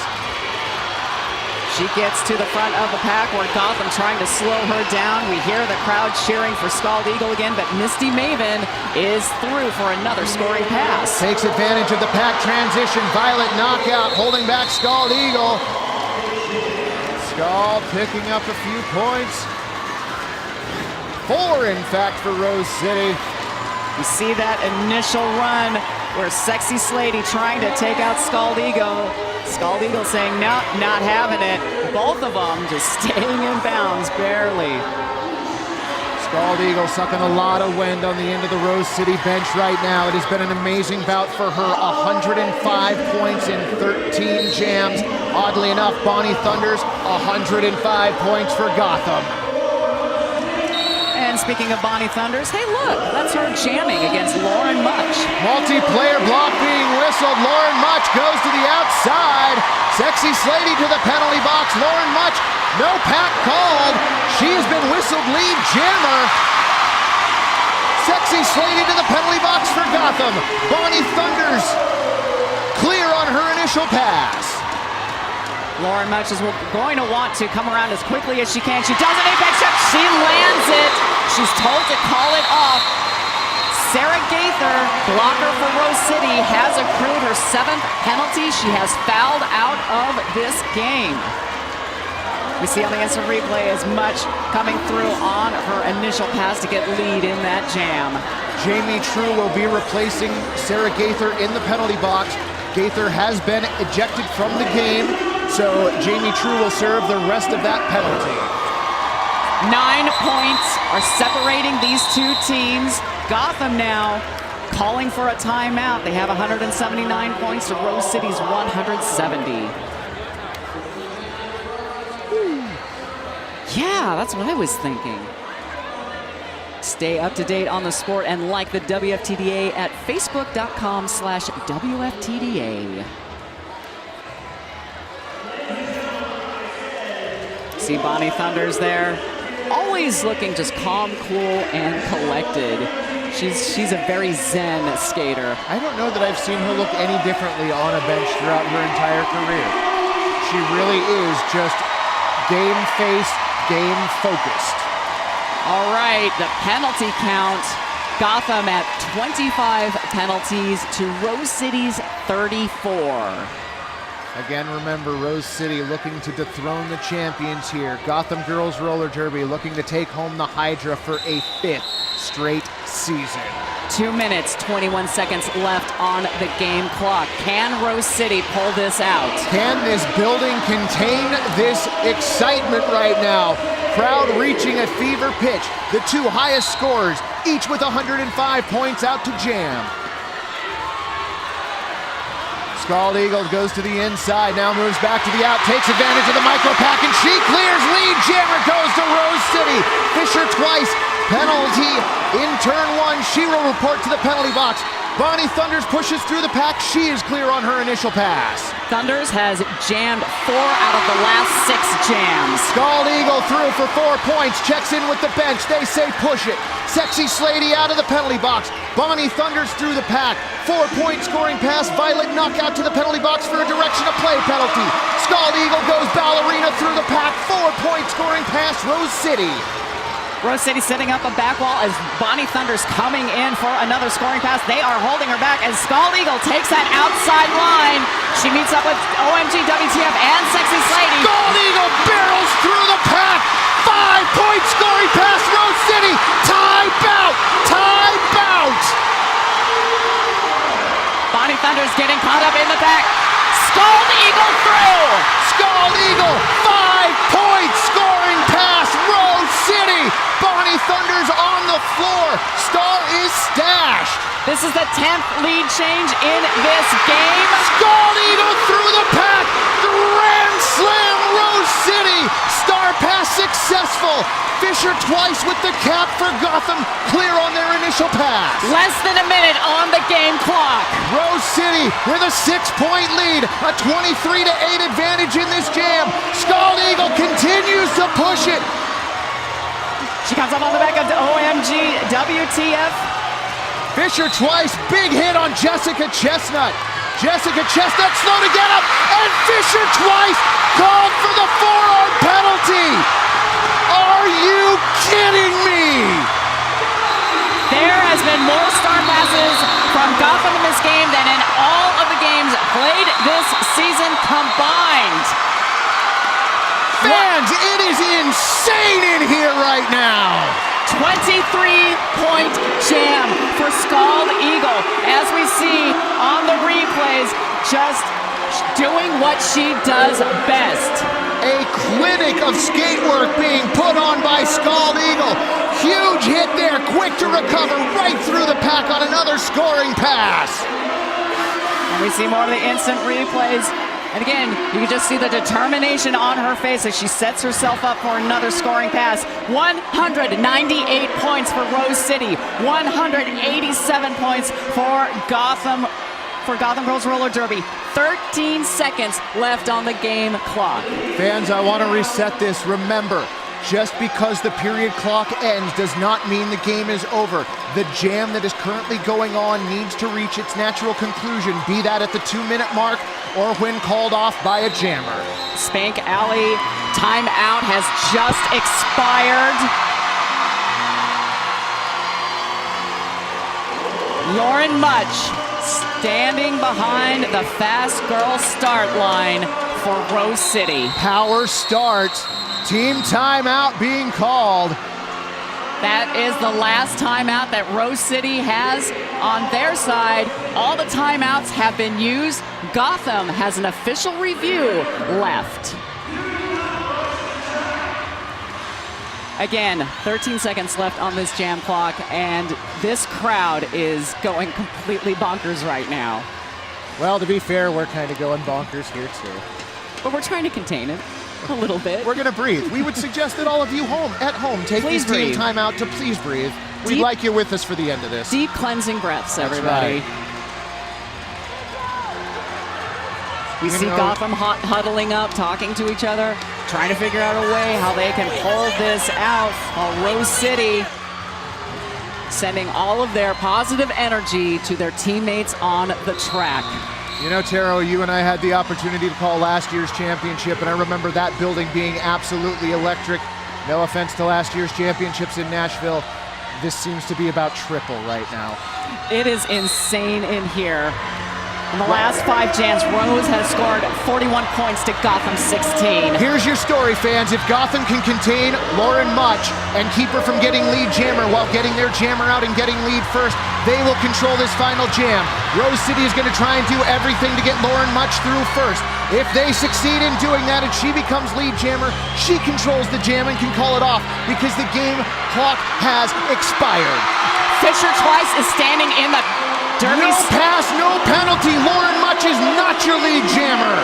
She gets to the front of the pack where Gotham trying to slow her down. We hear the crowd cheering for Scald Eagle again, but Misty Maven is through for another scoring pass. Takes advantage of the pack transition. Violet knockout, holding back Scald Eagle. Scald picking up a few points. 4, in fact, for Rose City. You see that initial run where Sexy Slady trying to take out Scald Eagle. Scald Eagle saying, no, not having it. Both of them just staying in bounds, barely. Scald Eagle sucking a lot of wind on the end of the Rose City bench right now. It has been an amazing bout for her. 105 points in 13 jams. Oddly enough, Bonnie Thunders, 105 points for Gotham. And speaking of Bonnie Thunders, hey look, that's her jamming against Lauren Much. Multiplayer block being whistled. Lauren Much goes to the outside. Sexy Slady to the penalty box. Lauren Much, no pack called. She's been whistled lead jammer. Sexy Slady to the penalty box for Gotham. Bonnie Thunders clear on her initial pass. Lauren Much is going to want to come around as quickly as she can. She does an apex shot. She lands it. She's told to call it off. Sarah Gaither, blocker for Rose City, has accrued her 7th penalty. She has fouled out of this game. We see on the instant replay as Much coming through on her initial pass to get lead in that jam. Jamie True will be replacing Sarah Gaither in the penalty box. Gaither has been ejected from the game, so Jamie True will serve the rest of that penalty. 9 points are separating these two teams. Gotham now calling for a timeout. They have 179 points to Rose City's 170. Yeah, that's what I was thinking. Stay up to date on the sport and like the WFTDA at facebook.com/WFTDA. See Bonnie Thunders there. Always looking just calm, cool, and collected. She's a very zen skater. I don't know that I've seen her look any differently on a bench throughout her entire career. She really is just game face, game focused. All right, the penalty count. Gotham at 25 penalties to Rose City's 34. Again, remember, Rose City looking to dethrone the champions here. Gotham Girls Roller Derby looking to take home the Hydra for a 5th straight season. 2 minutes, 21 seconds left on the game clock. Can Rose City pull this out? Can this building contain this excitement right now? Crowd reaching a fever pitch. The 2 highest scorers, each with 105 points out to jam. Scald Eagle goes to the inside, now moves back to the out, takes advantage of the micro pack, and she clears. Lead jammer goes to Rose City. Fisher twice, penalty in turn 1. She will report to the penalty box. Bonnie Thunders pushes through the pack. She is clear on her initial pass. Thunders has jammed 4 out of the last 6 jams. Scald Eagle through for 4 points, checks in with the bench. They say push it. Sexy Slady out of the penalty box. Bonnie Thunders through the pack. 4-point scoring pass. Violet knockout to the penalty box for a direction of play penalty. Scald Eagle goes ballerina through the pack. 4-point scoring pass, Rose City. Rose City setting up a back wall as Bonnie Thunders coming in for another scoring pass. They are holding her back as Scald Eagle takes that outside line. She meets up with OMG, WTF, and Sexy Slady. Scald Eagle barrels through the pack. 5-point scoring pass, Rose City. Tie bout. Tie bout. Bonnie Thunders getting caught up in the back. Scald Eagle through. Scald Eagle, 5-point scoring pass, Rose City. Bonnie Thunders on the floor. Star is stashed. This is the 10th lead change in this game. Scald Eagle through the pack. Grand slam, Rose City. Star pass successful. Fisher twice with the cap for Gotham. Clear on their initial pass. Less than a minute on the game clock. Rose City with a 6-point lead. A 23-8 advantage in this jam. Scald Eagle continues to push it. She comes up on the back of OMG, WTF. Fisher twice, big hit on Jessica Chestnut. Jessica Chestnut slow to get up, and Fisher twice called for the played this season combined. Fans, it is insane in here right now. 23-point jam for Scald Eagle. As we see on the replays, just doing what she does best. A clinic of skate work being put on by Scald Eagle. Huge hit there, quick to recover right through the pack on another scoring pass. And we see more of the instant replays. And again, you can just see the determination on her face as she sets herself up for another scoring pass. 198 points for Rose City, 187 points for Gotham Girls Roller Derby. 13 seconds left on the game clock. Fans, I want to reset this. Remember, just because the period clock ends does not mean the game is over. The jam that is currently going on needs to reach its natural conclusion, be that at the 2-minute mark or when called off by a jammer. Spank Alley timeout has just expired. Lauren Much standing behind the fast girl start line for Rose City. Power start. Team timeout being called. That is the last timeout that Rose City has on their side. All the timeouts have been used. Gotham has an official review left. Again, 13 seconds left on this jam clock, and this crowd is going completely bonkers right now. Well, to be fair, we're kind of going bonkers here too. But we're trying to contain it a little bit. We're gonna breathe. We would suggest that all of you at home, take Please this team breathe. time out to please breathe. We'd like you with us for the end of this. Deep cleansing breaths, That's everybody. right. We see Gotham huddling up, talking to each other, trying to figure out a way how they can pull this out, while Rose City sending all of their positive energy to their teammates on the track. You know, Taro, you and I had the opportunity to call last year's championship, and I remember that building being absolutely electric. No offense to last year's championships in Nashville. This seems to be about triple right now. It is insane in here. In the last 5 jams, Rose has scored 41 points to Gotham 16. Here's your story, fans. If Gotham can contain Lauren Much and keep her from getting lead jammer while getting their jammer out and getting lead first, they will control this final jam. Rose City is going to try and do everything to get Lauren Much through first. If they succeed in doing that and she becomes lead jammer, she controls the jam and can call it off because the game clock has expired. Fisher Twice is standing in the Derby. No pass, no penalty. Lauren Much is not your lead jammer.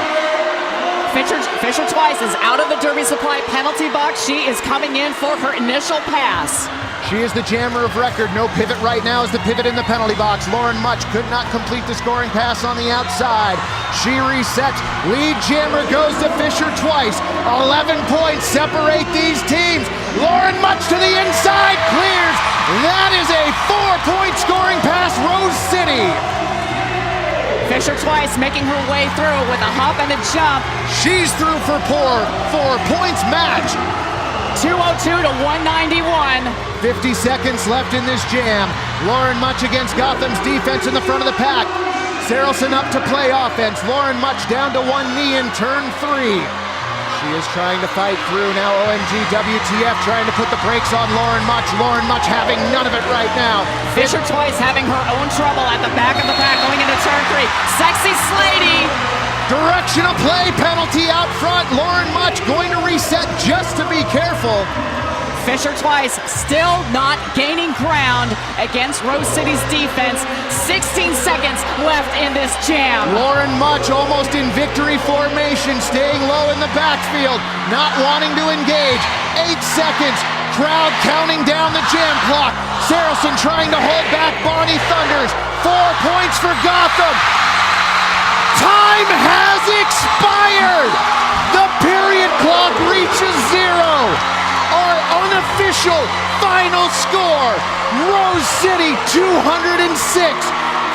Fisher Twice is out of the Derby Supply penalty box. She is coming in for her initial pass. She is the jammer of record. No pivot right now is the pivot in the penalty box. Lauren Much could not complete the scoring pass on the outside. She resets. Lead jammer goes to Fisher Twice. 11 points separate these teams. Lauren Much to the inside, clears. That is a 4-point scoring pass, Rose City. Fisher Twice making her way through with a hop and a jump. She's through for 4 points match. 202 to 191. 50 seconds left in this jam. Lauren Much against Gotham's defense in the front of the pack. Sarelson up to play offense. Lauren Much down to one knee in turn 3. She is trying to fight through now. OMG WTF trying to put the brakes on Lauren Much. Lauren Much having none of it right now. Fisher Twice having her own trouble at the back of the pack going into turn 3. Sexy Slady. Direction of play penalty out front. Lauren Much going to reset just to be careful. Fisher Twice still not gaining ground against Rose City's defense. 16 seconds left in this jam. Lauren Much almost in victory formation, staying low in the backfield, not wanting to engage. 8 seconds, crowd counting down the jam clock. Sarelson trying to hold back Bonnie Thunders. 4 points for Gotham. Time has expired. The period clock reaches 0. Our unofficial final score, Rose City 206,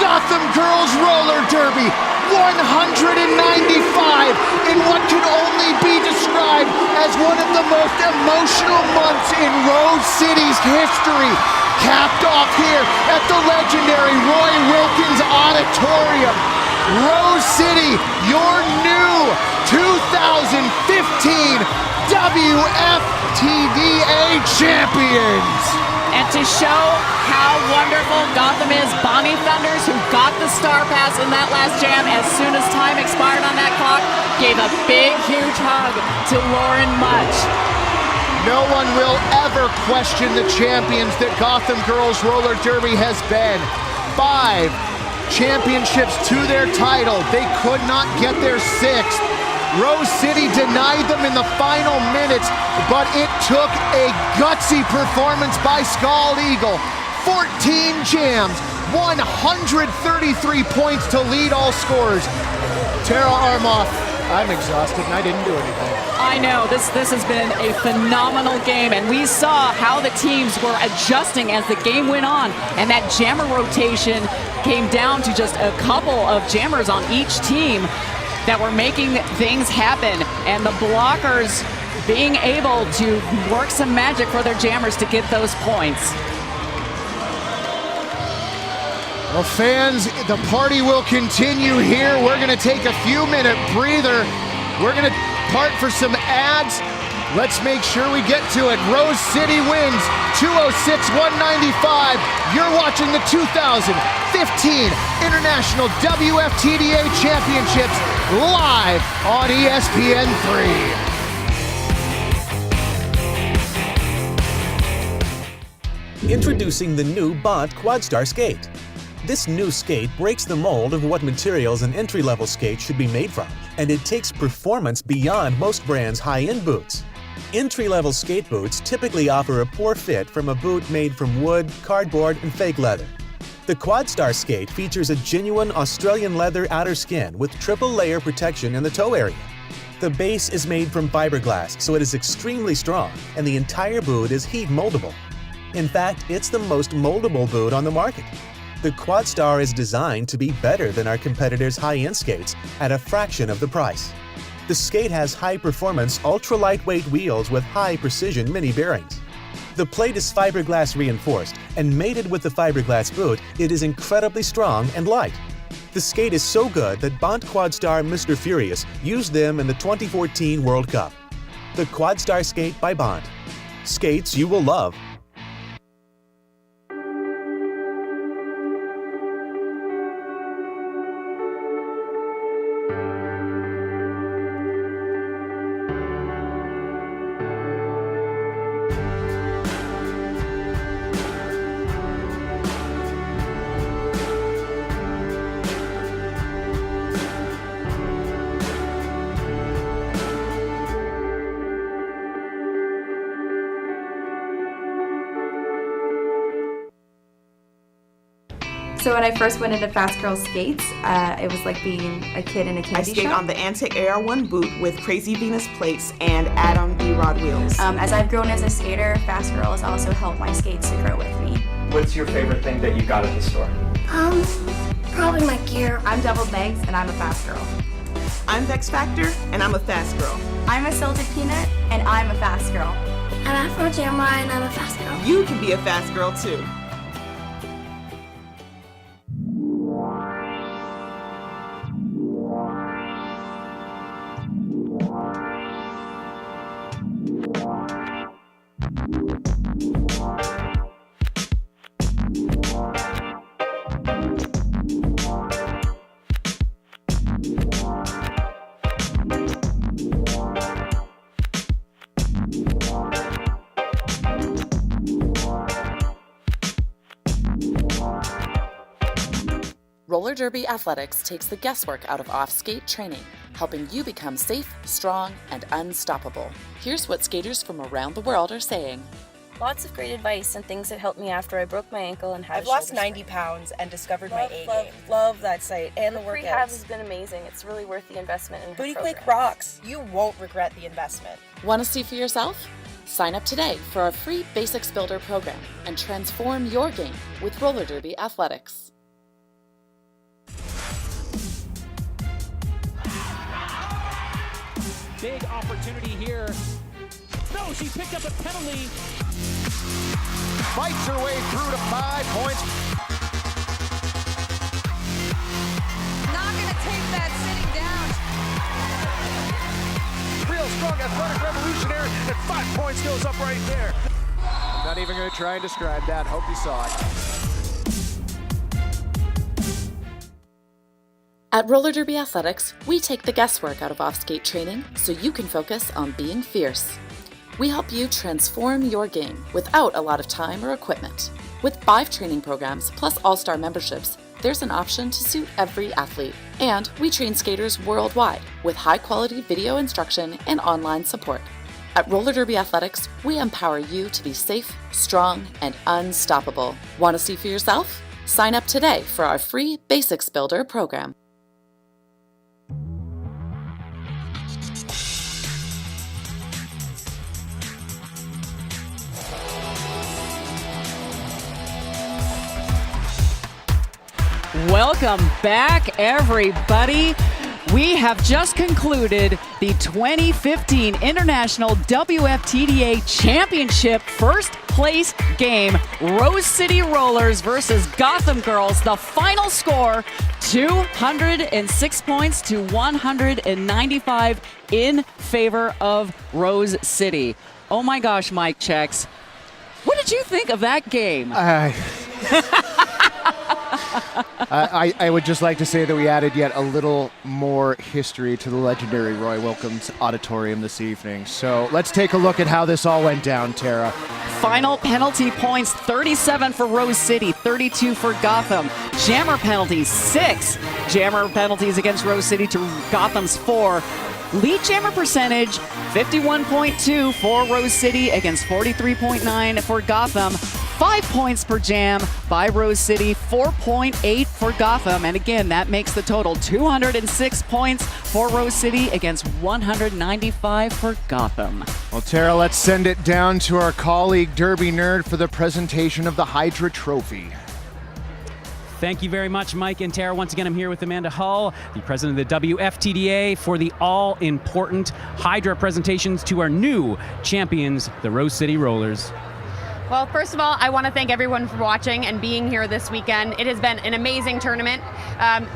Gotham Girls Roller Derby 195 in what can only be described as one of the most emotional months in Rose City's history. Capped off here at the legendary Roy Wilkins Auditorium. Rose City, your new 2015 WFTDA champions. And to show how wonderful Gotham is, Bonnie Thunders, who got the Star Pass in that last jam as soon as time expired on that clock, gave a big, huge hug to Lauren Mutch. No one will ever question the champions that Gotham Girls Roller Derby has been. 5 championships to their title. They could not get their 6th. Rose City denied them in the final minutes, but it took a gutsy performance by Scald Eagle. 14 jams, 133 points to lead all scorers. Tara Armoff, I'm exhausted and I didn't do anything. I know, this has been a phenomenal game, and we saw how the teams were adjusting as the game went on, and that jammer rotation came down to just a couple of jammers on each team that were making things happen, and the blockers being able to work some magic for their jammers to get those points. Well, fans, the party will continue here. We're going to take a few-minute breather. We're going to part for some ads. Let's make sure we get to it. Rose City wins 206-195. You're watching the 2015 International WFTDA Championships live on ESPN3. Introducing the new Bont Quadstar Skate. This new skate breaks the mold of what materials an entry-level skate should be made from, and it takes performance beyond most brands' high-end boots. Entry-level skate boots typically offer a poor fit from a boot made from wood, cardboard, and fake leather. The Quadstar skate features a genuine Australian leather outer skin with triple layer protection in the toe area. The base is made from fiberglass, so it is extremely strong, and the entire boot is heat moldable. In fact, it's the most moldable boot on the market. The Quadstar is designed to be better than our competitors' high-end skates at a fraction of the price. The skate has high-performance, ultra-lightweight wheels with high-precision mini bearings. The plate is fiberglass reinforced, and mated with the fiberglass boot, it is incredibly strong and light. The skate is so good that Bont Quadstar Mr. Furious used them in the 2014 World Cup. The Quadstar Skate by Bont. Skates you will love. So when I first went into Fast Girl Skates, it was like being a kid in a candy I skate shop. on the Antic AR1 boot with Crazy Venus plates and Adam D-Rod wheels. As I've grown as a skater, Fast Girl has also helped my skates to grow with me. What's your favorite thing that you got at the store? Probably my gear. I'm Double Banks and I'm a Fast Girl. I'm Vex Factor and I'm a Fast Girl. I'm a Salted Peanut and I'm a Fast Girl. I'm Afro Jamma and I'm a Fast Girl. You can be a Fast Girl too. Roller Derby Athletics takes the guesswork out of off-skate training, helping you become safe, strong, and unstoppable. Here's what skaters from around the world are saying. Lots of great advice and things that helped me after I broke my ankle and had I've lost 90 pounds and discovered my A game. Love that site and the rehab workouts. has been amazing. It's really worth the investment in her Booty Quake programs. rocks. You won't regret the investment. Want to see for yourself? Sign up today for our free Basics Builder program and transform your game with Roller Derby Athletics. Big opportunity here. No, she picked up a penalty. Fights her way through to 5 points. Not going to take that sitting down. Real strong, athletic, revolutionary, and 5 points goes up right there. I'm not even going to try and describe that. Hope you saw it. At Roller Derby Athletics, we take the guesswork out of off-skate training so you can focus on being fierce. We help you transform your game without a lot of time or equipment. With 5 training programs plus all-star memberships, there's an option to suit every athlete. And we train skaters worldwide with high-quality video instruction and online support. At Roller Derby Athletics, we empower you to be safe, strong, and unstoppable. Want to see for yourself? Sign up today for our free Basics Builder program. Welcome back, everybody. We have just concluded the 2015 International WFTDA Championship first place game, Rose City Rollers versus Gotham Girls. The final score, 206 points to 195 in favor of Rose City. Oh my gosh, Mike Checks. What did you think of that game? I would just like to say that we added yet a little more history to the legendary Roy Wilkins Auditorium this evening. So let's take a look at how this all went down, Tara. Final penalty points, 37 for Rose City, 32 for Gotham. Jammer penalties, 6 jammer penalties against Rose City to Gotham's 4. Lead jammer percentage, 51.2 for Rose City against 43.9 for Gotham. 5 points per jam by Rose City, 4.8 for Gotham. And again, that makes the total 206 points for Rose City against 195 for Gotham. Well, Tara, let's send it down to our colleague Derby Nerd for the presentation of the Hydra Trophy. Thank you very much, Mike and Tara. Once again, I'm here with Amanda Hull, the president of the WFTDA, for the all-important Hydra presentations to our new champions, the Rose City Rollers. Well, first of all, I want to thank everyone for watching and being here this weekend. It has been an amazing tournament.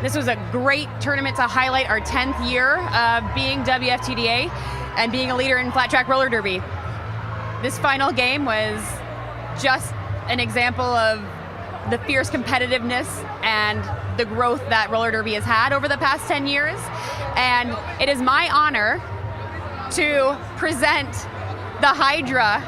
This was a great tournament to highlight our 10th year of being WFTDA and being a leader in flat track roller derby. This final game was just an example of the fierce competitiveness and the growth that roller derby has had over the past 10 years. And it is my honor to present the Hydra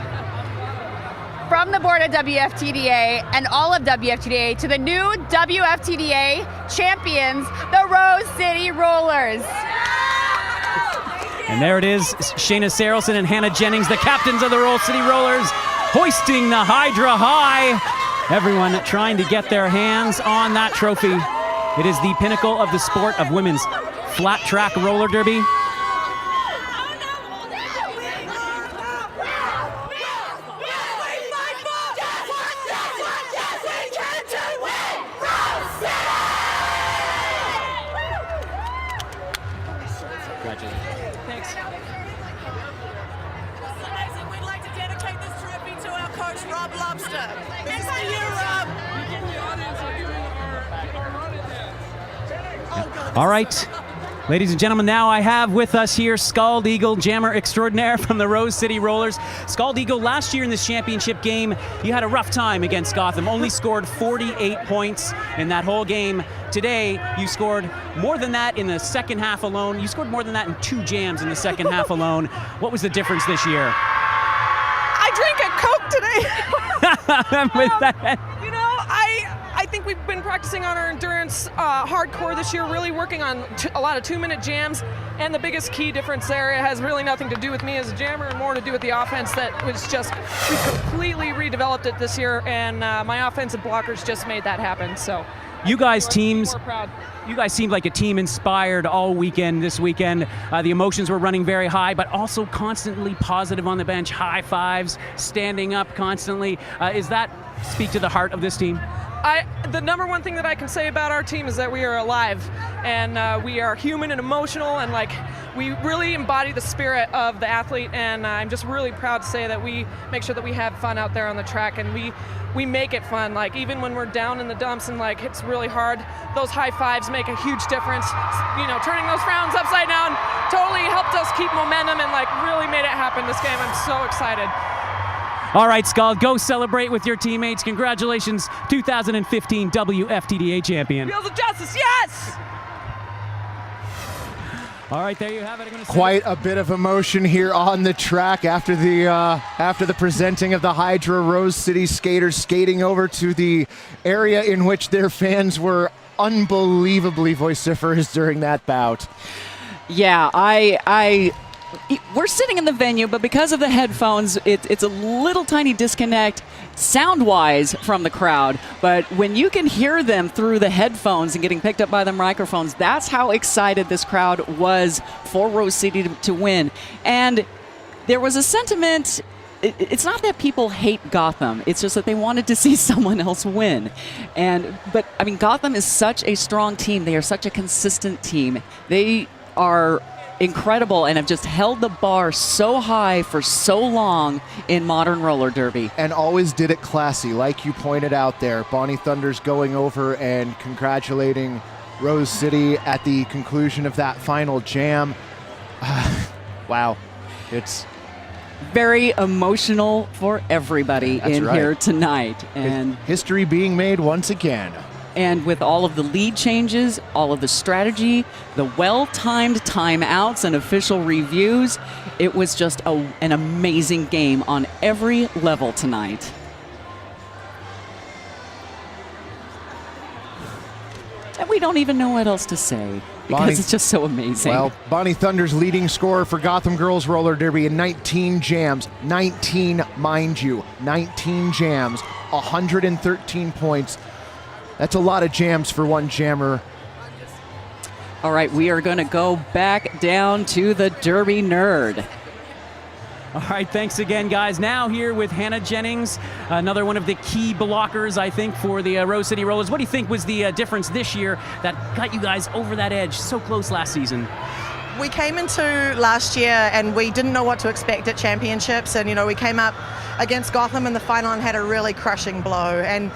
from the board of WFTDA and all of WFTDA to the new WFTDA champions, the Rose City Rollers. And there it is, Shayna Sarelson and Hannah Jennings, the captains of the Rose City Rollers, hoisting the Hydra high. Everyone trying to get their hands on that trophy. It is the pinnacle of the sport of women's flat track roller derby. Thanks. We'd like to dedicate this trophy to our coach, Rob Lobster. This is to you, Rob. All right, ladies and gentlemen, now I have with us here Scald Eagle, jammer extraordinaire from the Rose City Rollers. Scald Eagle, last year in this championship game, you had a rough time against Gotham, only scored 48 points in that whole game. Today, you scored more than that in the second half alone. You scored more than that in 2 jams in the second half alone. What was the difference this year? I drank a Coke today. With that. You know, I think we've been practicing on our endurance hardcore this year, really working on a lot of 2-minute jams. And the biggest key difference there has really nothing to do with me as a jammer and more to do with the offense that was just, we completely redeveloped it this year. And my offensive blockers just made that happen. So you guys seemed like a team inspired all weekend this weekend. The emotions were running very high, but also constantly positive on the bench, high fives, standing up constantly. Is that speak to the heart of this team? The number one thing that I can say about our team is that we are alive, and we are human and emotional, and like we really embody the spirit of the athlete. And I'm just really proud to say that we make sure that we have fun out there on the track, and we make it fun. Like even when we're down in the dumps and like it's really hard, those high fives make a huge difference. You know, turning those frowns upside down totally helped us keep momentum and like really made it happen this game. I'm so excited. All right, Scald, go celebrate with your teammates. Congratulations, 2015 WFTDA champion. Wheels of Justice, yes! All right, there you have it. Quite a bit of emotion here on the track after the presenting of the Hydra Rose City skaters skating over to the area in which their fans were unbelievably vociferous during that bout. Yeah, we're sitting in the venue, but because of the headphones, it's a little tiny disconnect sound-wise from the crowd. But when you can hear them through the headphones and getting picked up by the microphones, that's how excited this crowd was for Rose City to win. And there was a sentiment. It's not that people hate Gotham. It's just that they wanted to see someone else win. But I mean, Gotham is such a strong team. They are such a consistent team. They are incredible and have just held the bar so high for so long in modern roller derby. And always did it classy, like you pointed out there. Bonnie Thunder's going over and congratulating Rose City at the conclusion of that final jam. Wow. It's very emotional for everybody here tonight. And history being made once again. And with all of the lead changes, all of the strategy, the well-timed timeouts and official reviews, it was just an amazing game on every level tonight. And we don't even know what else to say because it's just so amazing. Well, Bonnie Thunder's leading scorer for Gotham Girls Roller Derby in 19 jams. 19, mind you. 19 jams. 113 points. That's a lot of jams for one jammer. All right, we are going to go back down to the Derby Nerd. All right, thanks again, guys. Now here with Hannah Jennings, another one of the key blockers, I think, for the Rose City Rollers. What do you think was the difference this year that got you guys over that edge so close last season? We came into last year and we didn't know what to expect at championships, and we came up against Gotham in the final and had a really crushing blow, and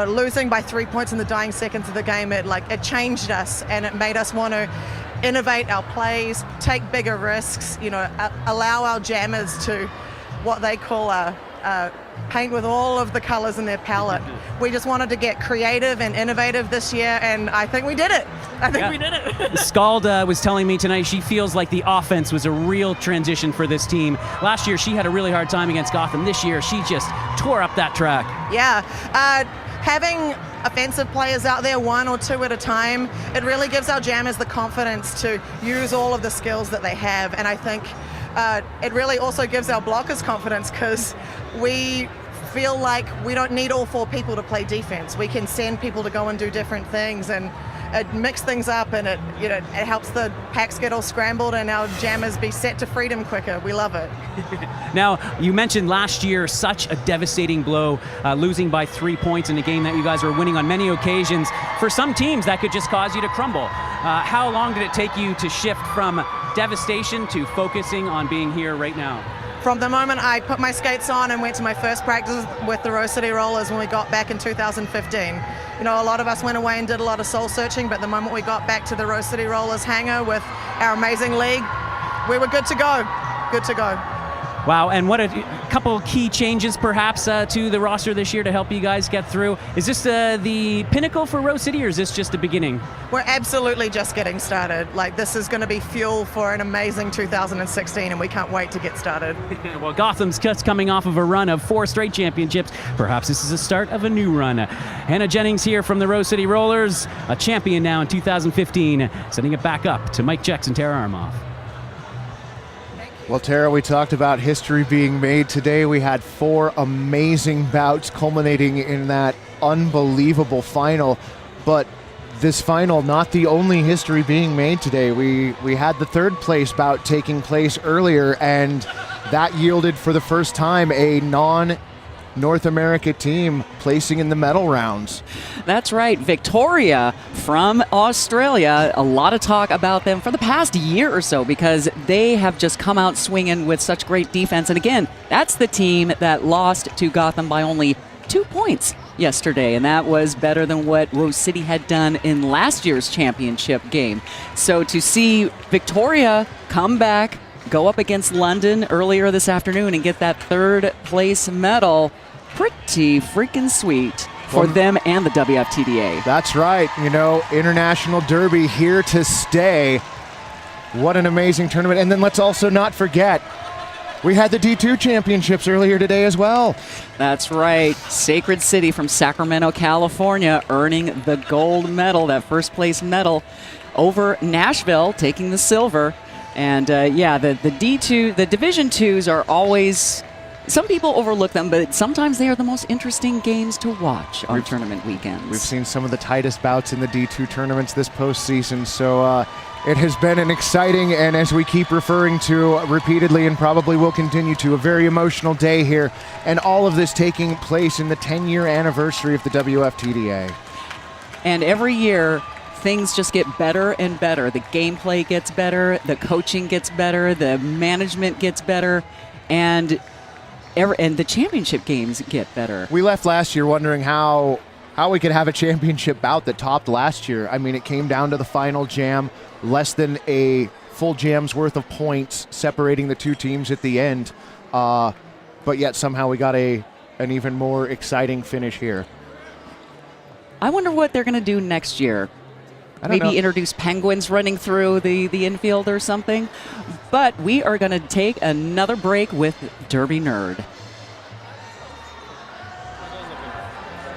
losing by 3 points in the dying seconds of the game, it changed us and it made us want to innovate our plays, take bigger risks, allow our jammers to what they call paint with all of the colors in their palette. We just wanted to get creative and innovative this year, and I think we did it. We did it. Scald was telling me tonight she feels like the offense was a real transition for this team. Last year she had a really hard time against Gotham. This year she just tore up that track. Yeah. Having offensive players out there, one or two at a time, it really gives our jammers the confidence to use all of the skills that they have, and I think it really also gives our blockers confidence because we feel like we don't need all four people to play defense. We can send people to go and do different things, and it mixes things up, and it helps the packs get all scrambled and our jammers be set to freedom quicker. We love it. Now, you mentioned last year such a devastating blow, losing by 3 points in a game that you guys were winning on many occasions. For some teams, that could just cause you to crumble. How long did it take you to shift from devastation to focusing on being here right now? From the moment I put my skates on and went to my first practice with the Rose City Rollers when we got back in 2015. A lot of us went away and did a lot of soul searching, but the moment we got back to the Rose City Rollers hangar with our amazing league, we were good to go. Good to go. Wow, and what a couple key changes perhaps to the roster this year to help you guys get through. Is this the pinnacle for Rose City, or is this just the beginning? We're absolutely just getting started. This is going to be fuel for an amazing 2016, and we can't wait to get started. Well, Gotham's just coming off of a run of 4 straight championships. Perhaps this is the start of a new run. Hannah Jennings here from the Rose City Rollers, a champion now in 2015, sending it back up to Mike Jex and Tara Armoff. Well, Tara, we talked about history being made today. We had 4 amazing bouts culminating in that unbelievable final. But this final, not the only history being made today. We had the 3rd place bout taking place earlier, and that yielded for the first time a North America team placing in the medal rounds. That's right. Victoria from Australia. A lot of talk about them for the past year or so because they have just come out swinging with such great defense. And again, that's the team that lost to Gotham by only 2 points yesterday, and that was better than what Rose City had done in last year's championship game. So to see Victoria come back, go up against London earlier this afternoon and get that 3rd place medal, pretty freaking sweet for them and the WFTDA. That's right. You know, International Derby here to stay. What an amazing tournament. And then let's also not forget, we had the D2 championships earlier today as well. That's right. Sacred City from Sacramento, California, earning the gold medal, that 1st place medal over Nashville, taking the silver. And yeah, the D2, the Division 2s are always, some people overlook them, but sometimes they are the most interesting games to watch on tournament weekends. We've seen some of the tightest bouts in the D2 tournaments this postseason, so it has been an exciting, and as we keep referring to repeatedly and probably will continue to, a very emotional day here, and all of this taking place in the 10-year anniversary of the WFTDA. And every year, things just get better and better. The gameplay gets better, the coaching gets better, the management gets better, and the championship games get better. We left last year wondering how we could have a championship bout that topped last year. I mean, it came down to the final jam, less than a full jam's worth of points separating the two teams at the end, but yet somehow we got an even more exciting finish here. I wonder what they're going to do next year. Maybe introduce penguins running through the infield or something. But we are going to take another break with Derby Nerd.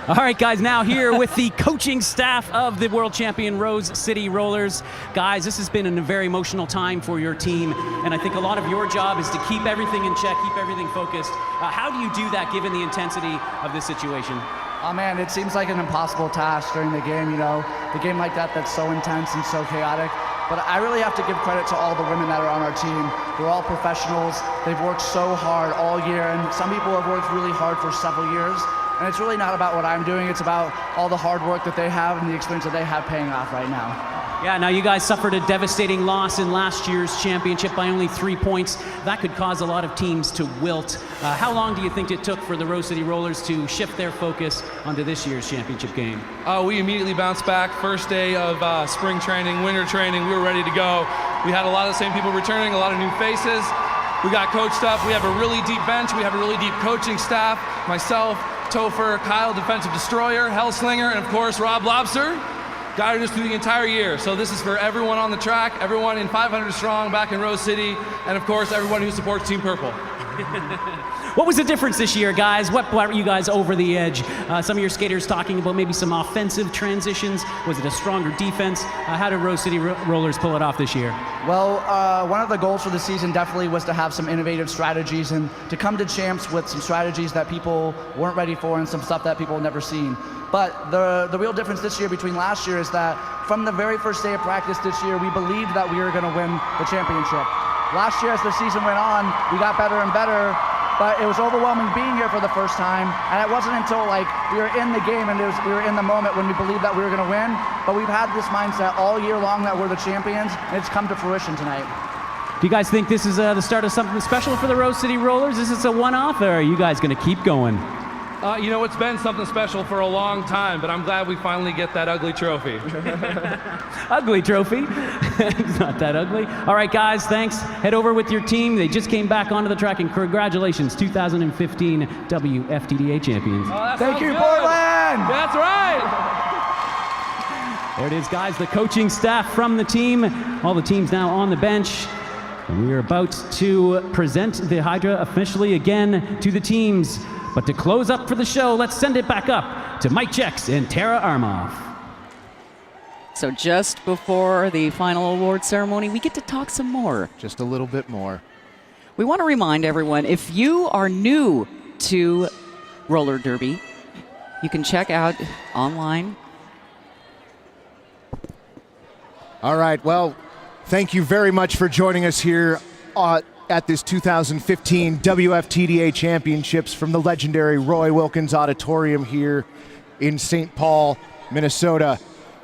All right, guys, now here with the coaching staff of the world champion Rose City Rollers. Guys, this has been a very emotional time for your team, and I think a lot of your job is to keep everything in check, keep everything focused. How do you do that given the intensity of this situation? Oh man, it seems like an impossible task during the game, you know, the game like that's so intense and so chaotic. But I really have to give credit to all the women that are on our team. They're all professionals. They've worked so hard all year, and some people have worked really hard for several years. And it's really not about what I'm doing, it's about all the hard work that they have and the experience that they have paying off right now. Yeah, now you guys suffered a devastating loss in last year's championship by only 3 points. That could cause a lot of teams to wilt. How long do you think it took for the Rose City Rollers to shift their focus onto this year's championship game? We immediately bounced back. First day of spring training, winter training, we were ready to go. We had a lot of the same people returning, a lot of new faces. We got coached up. We have a really deep bench. We have a really deep coaching staff. Myself, Topher, Kyle, defensive destroyer, Hellslinger, and of course, Rob Lobster, guided us through the entire year. So this is for everyone on the track, everyone in 500 strong back in Rose City, and of course, everyone who supports Team Purple. What was the difference this year, guys? What brought you guys over the edge? Some of your skaters talking about maybe some offensive transitions. Was it a stronger defense? How did Rose City Rollers pull it off this year? Well, one of the goals for the season definitely was to have some innovative strategies and to come to champs with some strategies that people weren't ready for and some stuff that people had never seen. But the real difference this year between last year is that from the very first day of practice this year, we believed that we were going to win the championship. Last year, as the season went on, we got better and better, but it was overwhelming being here for the first time, and it wasn't until we were in the game and we were in the moment when we believed that we were going to win. But we've had this mindset all year long that we're the champions, and it's come to fruition tonight. Do you guys think this is the start of something special for the Rose City Rollers? Is this a one-off, or are you guys going to keep going? You know, it's been something special for a long time, but I'm glad we finally get that ugly trophy. Ugly trophy? It's not that ugly. All right, guys, thanks. Head over with your team. They just came back onto the track, and congratulations, 2015 WFTDA champions. Thank you, Portland! That's right! There it is, guys, the coaching staff from the team. All the teams now on the bench. And we are about to present the Hydra officially again to the teams. But to close up for the show, let's send it back up to Mike Jex and Tara Armoff. So just before the final award ceremony, we get to talk some more. Just a little bit more. We want to remind everyone, if you are new to roller derby, you can check out online. All right, well, thank you very much for joining us here at this 2015 WFTDA Championships from the legendary Roy Wilkins Auditorium here in St. Paul, Minnesota.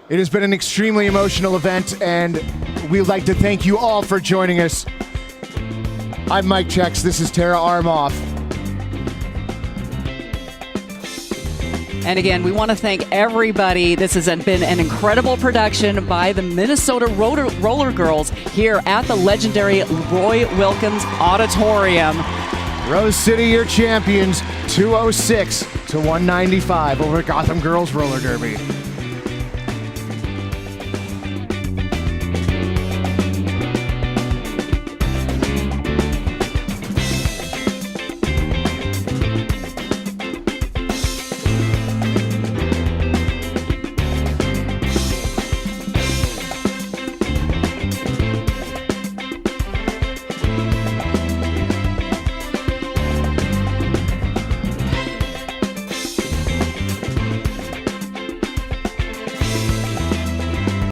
It has been an extremely emotional event, and we'd like to thank you all for joining us. I'm Mike Chex. This is Tara Armoff. And again, we want to thank everybody. This has been an incredible production by the Minnesota Roller Girls here at the legendary Roy Wilkins Auditorium. Rose City, your champions, 206 to 195 over Gotham Girls Roller Derby.